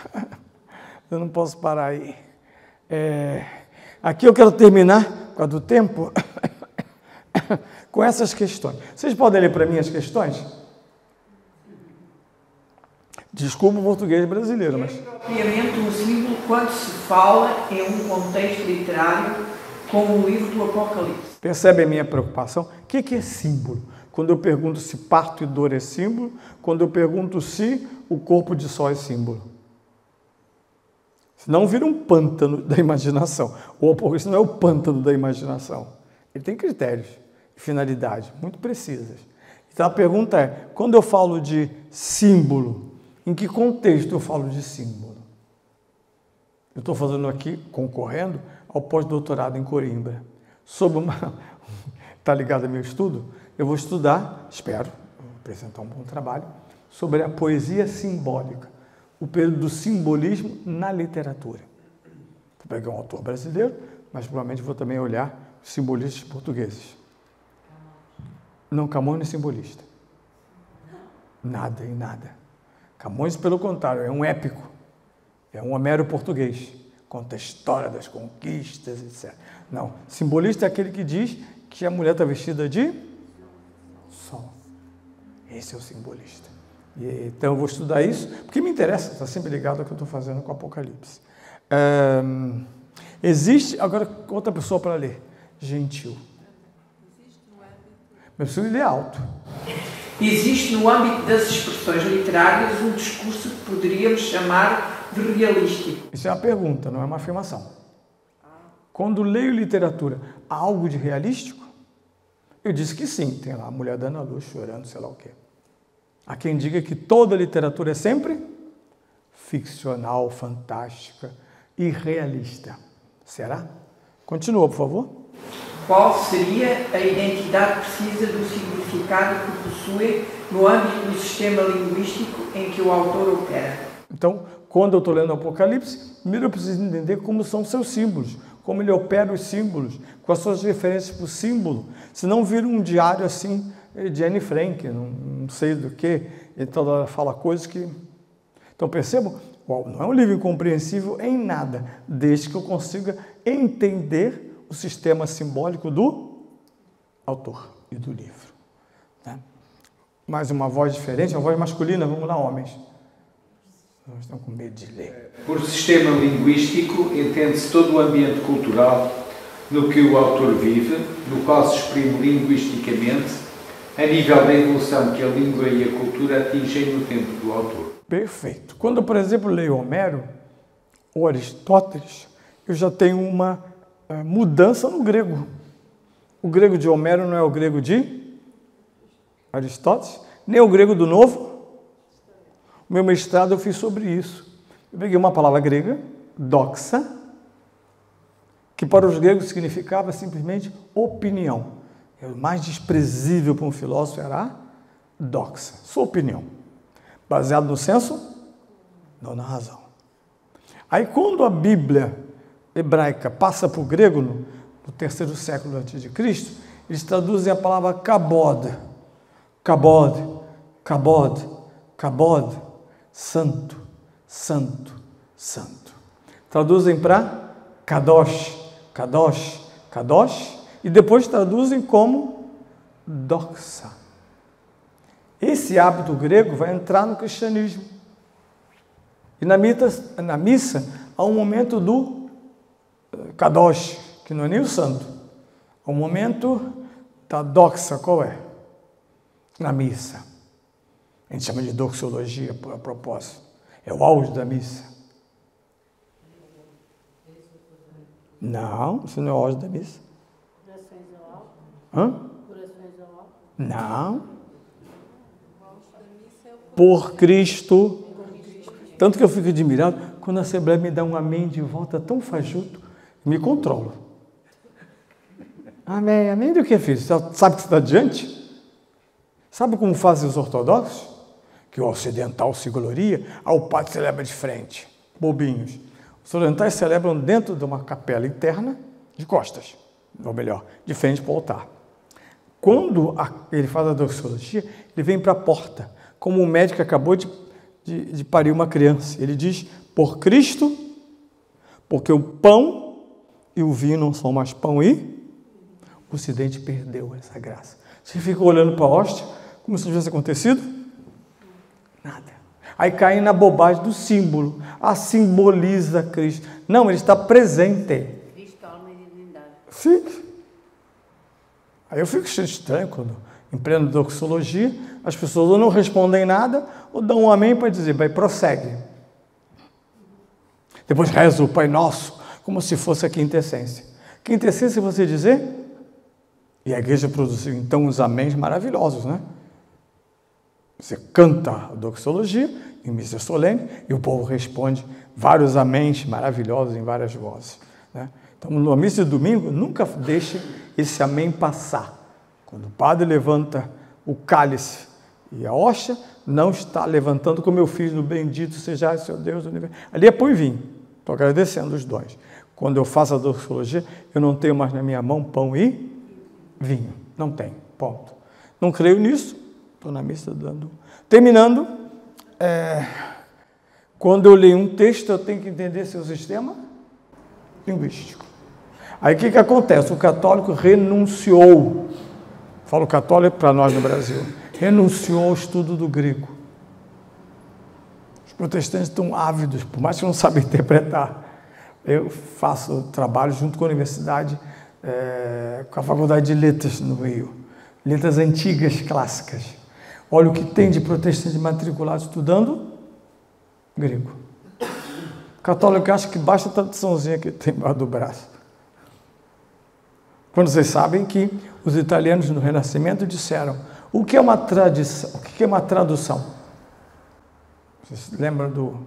Eu não posso parar aí. Aqui eu quero terminar, por causa do tempo, com essas questões. Vocês podem ler para mim as questões? Desculpa o português brasileiro, mas... É propriamente um símbolo quando se fala em um contexto literário como o livro do Apocalipse. Percebe a minha preocupação? O que é símbolo? Quando eu pergunto se parto e dor é símbolo, quando eu pergunto se o corpo de sol é símbolo. Senão vira um pântano da imaginação. O Apocalipse não é o pântano da imaginação. Ele tem critérios e finalidades muito precisas. Então a pergunta é, quando eu falo de símbolo, em que contexto eu falo de símbolo? Eu estou fazendo aqui, concorrendo ao pós-doutorado em Coimbra. Sobre uma... Está ligado ao meu estudo? Eu vou estudar, espero, apresentar um bom trabalho, sobre a poesia simbólica, o período do simbolismo na literatura. Vou pegar um autor brasileiro, mas provavelmente vou também olhar os simbolistas portugueses. Não, Camões não é simbolista. Nada e nada. Camões, pelo contrário, é um épico. É um Homero português. Conta a história das conquistas, etc. Não, simbolista é aquele que diz que a mulher está vestida de sol. Esse é o simbolista. Então eu vou estudar isso, porque me interessa, está sempre ligado ao que eu estou fazendo com o Apocalipse. Existe, agora outra pessoa para ler, gentil. Mas preciso ler alto. Existe no âmbito das expressões literárias um discurso que poderíamos chamar de realístico. Isso é uma pergunta, não é uma afirmação. Quando leio literatura, há algo de realístico? Eu disse que sim, tem lá a mulher dando a luz, chorando, sei lá o quê. Há quem diga que toda literatura é sempre ficcional, fantástica, irrealista. Será? Continua, por favor. Qual seria a identidade precisa do significado que possui no âmbito do sistema linguístico em que o autor opera? Então, quando eu estou lendo o Apocalipse, primeiro eu preciso entender como são seus símbolos, como ele opera os símbolos, com as suas referências para o símbolo. Senão vira um diário assim de Anne Frank, não sei do que, então ela fala coisas que... Então percebam, não é um livro incompreensível em nada, desde que eu consiga entender o sistema simbólico do autor e do livro. Né? Mais uma voz diferente, uma voz masculina, vamos lá, homens. Nós estamos com medo de ler. Por sistema linguístico, entende-se todo o ambiente cultural no que o autor vive, no qual se exprime linguisticamente, a nível da evolução que a língua e a cultura atingem no tempo do autor. Perfeito. Quando, por exemplo, leio Homero ou Aristóteles, eu já tenho uma mudança no grego. O grego de Homero não é o grego de Aristóteles, nem o grego do Novo. O meu mestrado eu fiz sobre isso. Eu peguei uma palavra grega, doxa, que para os gregos significava simplesmente opinião. O mais desprezível para um filósofo era a doxa, sua opinião. Baseado no senso? Não na razão. Aí quando a Bíblia hebraica passa para o grego, no 3º século a.C., eles traduzem a palavra kabod, kabod, kabod, kabod, santo, santo, santo. Traduzem para kadosh, kadosh, kadosh, e depois traduzem como doxa. Esse hábito grego vai entrar no cristianismo. E na missa há um momento do kadosh, que não é nem o santo. Há um momento da doxa, qual é? Na missa. A gente chama de doxologia, a propósito. É o auge da missa. Não, isso não é o auge da missa. Corações ao alto? Hã? Corações ao alto? Não. Por Cristo. Tanto que eu fico admirado quando a Assembleia me dá um amém de volta tão fajuto, me controlo. Amém, amém do que, filho? Você sabe que você está diante? Sabe como fazem os ortodoxos? Que o ocidental se gloria, o padre celebra de frente. Bobinhos. Os orientais celebram dentro de uma capela interna, de costas, ou melhor, de frente para o altar. Quando ele faz a doxologia, ele vem para a porta, como um médico que acabou de parir uma criança. Ele diz, por Cristo, porque o pão e o vinho não são mais pão e o Ocidente perdeu essa graça. Você fica olhando para a hóstia, como se não tivesse acontecido? Nada. Aí cai na bobagem do símbolo. Simboliza Cristo. Não, ele está presente. Cristo, alma e divindade. Fique. Aí eu fico estranho quando, em plena doxologia, as pessoas ou não respondem nada, ou dão um amém para dizer, vai, prossegue. Depois reza o Pai Nosso, como se fosse a quinta essência. Quinta essência é você dizer, e a igreja produziu então uns améns maravilhosos, né? Você canta a doxologia, em missa solene, e o povo responde vários améns maravilhosos em várias vozes, né? Então, na missa de domingo, nunca deixe esse amém passar. Quando o padre levanta o cálice E a hoxa não está levantando como eu fiz no bendito seja seu Deus do universo. Ali é pão e vinho. Estou agradecendo os dons. Quando eu faço a doxologia, eu não tenho mais na minha mão pão e vinho. Não tenho. Ponto. Não creio nisso. Estou na missa dando. Terminando, quando eu leio um texto, eu tenho que entender seu sistema linguístico. Aí o que acontece? O católico renunciou. Falo católico para nós no Brasil. Renunciou ao estudo do grego. Os protestantes estão ávidos, por mais que não sabem interpretar. Eu faço trabalho junto com a universidade, com a Faculdade de Letras no Rio. Letras antigas, clássicas. Olha o que tem de protestante matriculado estudando grego. O católico acha que basta a traduçãozinha que tem embaixo do braço. Quando vocês sabem que os italianos no Renascimento disseram: o que é uma tradição? O que é uma tradução? Vocês lembram do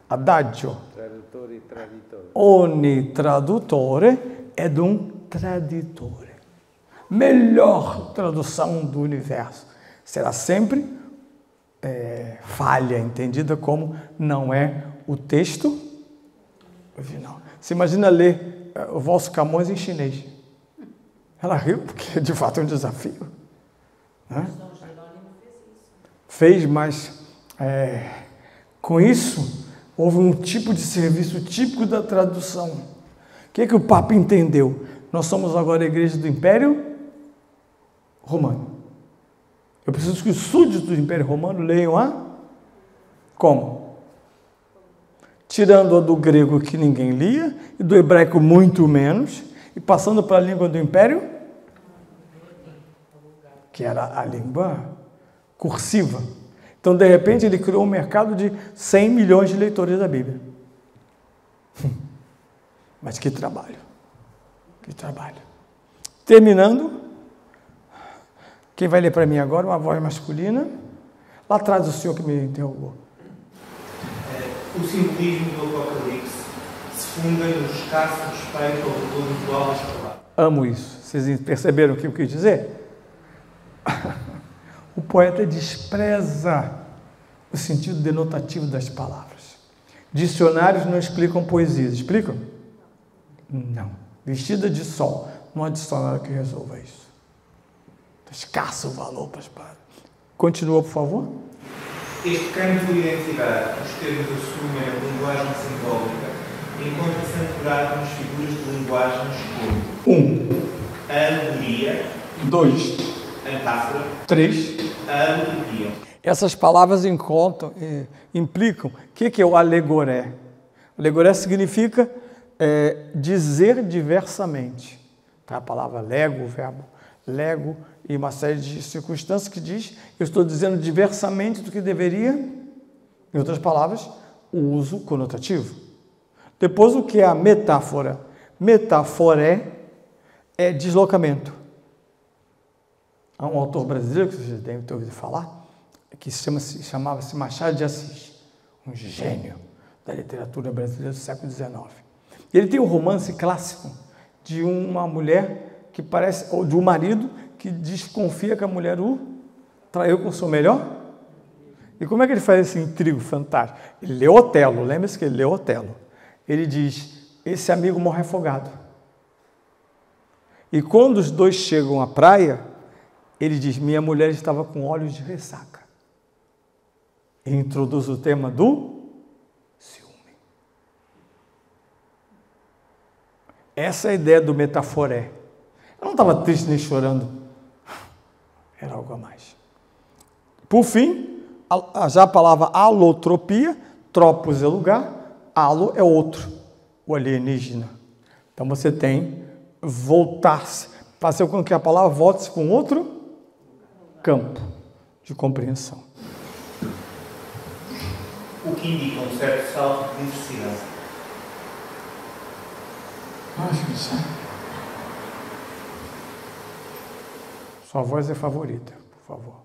adagio? Tradutore e traditore. Ogni traduttore è un traditore. Melhor tradução do universo. Será sempre falha, entendida como não é o texto original. Você imagina ler o Valso Camões em chinês. Ela riu, porque de fato é um desafio. Né? Fez, mas com isso houve um tipo de serviço típico da tradução. O que o Papa entendeu? Nós somos agora a igreja do Império Romano. Eu preciso que os súditos do Império Romano leiam como? Tirando a do grego que ninguém lia, e do hebraico muito menos, e passando para a língua do Império, que era a língua cursiva. Então, de repente, ele criou um mercado de 100 milhões de leitores da Bíblia. Mas que trabalho. Que trabalho. Terminando, quem vai ler para mim agora, uma voz masculina. Lá atrás o senhor que me interrogou. O simbolismo do Apocalipse se funda no escasso respeito ao valor individual das palavras. Amo isso. Vocês perceberam o que eu quis dizer? O poeta despreza o sentido denotativo das palavras. Dicionários não explicam poesias. Explicam? Não. Vestida de sol. Não há dicionário que resolva isso. Escasso valor para as palavras. Continua, por favor. Este campo de identidade que os termos assumem a linguagem simbólica encontra-se ancorado nas figuras de linguagens como a alegoria, 2, a metáfora, 3, a alegoria. Essas palavras implicam. O que é o alegoré? Alegoré significa dizer diversamente. Tá? A palavra lego, o verbo lego, e uma série de circunstâncias que diz: eu estou dizendo diversamente do que deveria. Em outras palavras, o uso conotativo. Depois, o que é a metáfora? Metaforé é deslocamento. Há um autor brasileiro, que vocês devem ter ouvido falar, que chamava-se Machado de Assis, um gênio da literatura brasileira do século XIX. Ele tem um romance clássico de uma mulher que parece, ou de um marido que desconfia que a mulher o traiu com o seu melhor. E como é que ele faz esse intrigo fantástico? Ele lê Otelo, lembra-se que ele lê Otelo. Ele diz: esse amigo morre afogado. E quando os dois chegam à praia, ele diz: minha mulher estava com olhos de ressaca. E introduz o tema do ciúme. Essa é a ideia do metaforé. Eu não estava triste nem chorando. Era algo a mais. Por fim, já a palavra alotropia, tropos é lugar, alo é outro, o alienígena. Então você tem voltar-se, fazer com que a palavra volte-se para um outro campo de compreensão. O que indica um certo salto de diversidade. Acho que sim. Sua voz é favorita, por favor.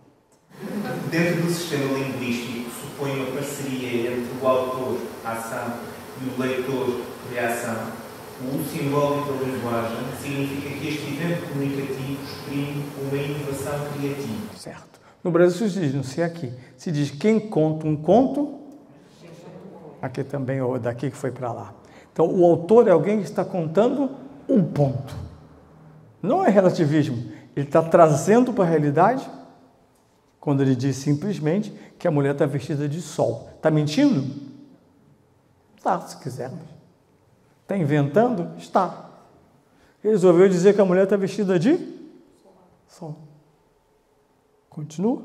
Dentro do sistema linguístico, supõe uma parceria entre o autor, a ação, e o leitor, a reação. O uso simbólico da linguagem significa que este evento comunicativo exprime uma inovação criativa. Certo. No Brasil se diz, não sei aqui, se diz quem conta um conto, aqui também, ou daqui que foi para lá. Então, o autor é alguém que está contando um ponto. Não é relativismo. Ele está trazendo para a realidade, quando ele diz simplesmente que a mulher está vestida de sol. Está mentindo? Está, se quisermos. Está inventando? Está. Ele resolveu dizer que a mulher está vestida de sol. Continua.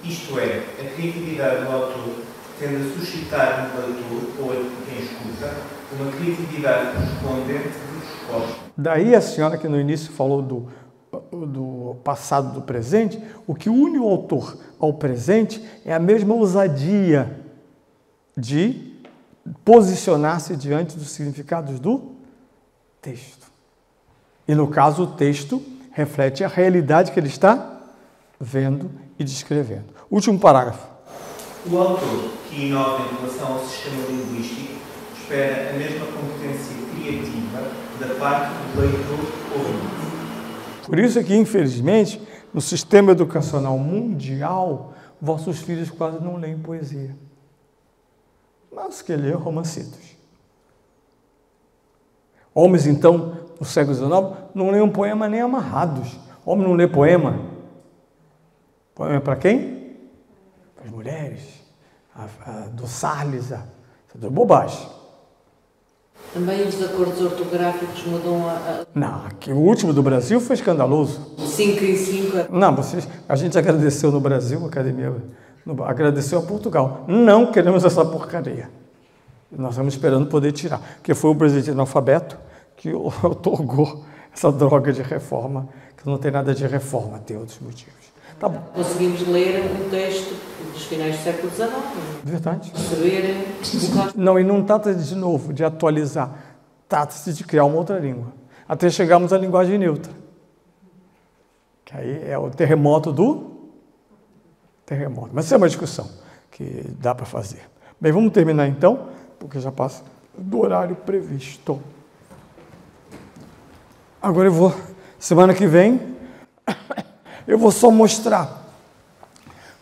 Isto é, a criatividade do autor tende a suscitar no leitor, ou a quem escuta, uma criatividade correspondente de resposta. Daí a senhora que no início falou do passado do presente, o que une o autor ao presente é a mesma ousadia de posicionar-se diante dos significados do texto. E no caso o texto reflete a realidade que ele está vendo e descrevendo. Último parágrafo. O autor, que inova em relação ao sistema linguístico, espera a mesma competência criativa da parte do leitor ouvinte. Por isso é que, infelizmente, no sistema educacional mundial, vossos filhos quase não leem poesia. Mas que lêem romancitos. Homens, então, no século XIX, não leem um poema nem amarrados. Homem não lê poema. Poema para quem? Para as mulheres. Do Salles. Isso é tudo bobagem. Também os acordos ortográficos mudam a... Não, que o último do Brasil foi escandaloso. 5 em 5. Não, a gente agradeceu no Brasil, a academia agradeceu a Portugal. Não queremos essa porcaria. Nós estamos esperando poder tirar, porque foi o presidente analfabeto que otorgou essa droga de reforma, que não tem nada de reforma, tem outros motivos. Tá bom. Conseguimos ler um texto dos finais do século XIX. Verdade. Perceber... Não, e não trata de novo de atualizar, trata-se de criar uma outra língua, até chegarmos à linguagem neutra, que aí é o terremoto do terremoto. Mas isso é uma discussão que dá para fazer. Bem, vamos terminar então, porque já passa do horário previsto. Agora semana que vem, eu vou só mostrar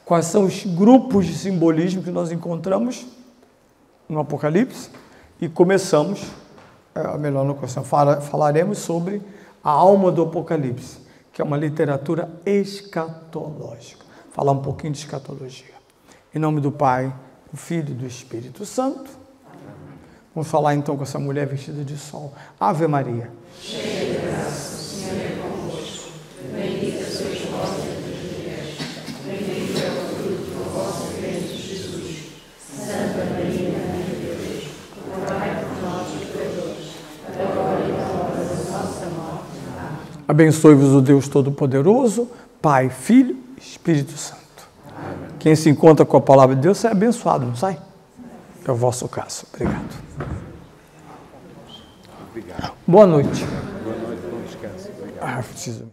quais são os grupos de simbolismo que nós encontramos no Apocalipse e começamos, melhor não começamos, falaremos sobre a alma do Apocalipse, que é uma literatura escatológica. Falar um pouquinho de escatologia. Em nome do Pai, do Filho e do Espírito Santo. Vamos falar então com essa mulher vestida de sol. Ave Maria. Cheia de graça, o Senhor é convosco. Bendita sois vós entre as mulheres. Bendito é o fruto do vosso ventre, Jesus. Santa Maria, Mãe de Deus, rogai por nós, pecadores, agora e na hora da nossa morte. Amém. Abençoe-vos o Deus Todo-Poderoso, Pai, Filho e Espírito Santo. Amém. Quem se encontra com a palavra de Deus sai abençoado, não sai? É o vosso caso. Obrigado. Obrigado. Boa noite. Boa noite, bom descanso. Obrigado. Preciso.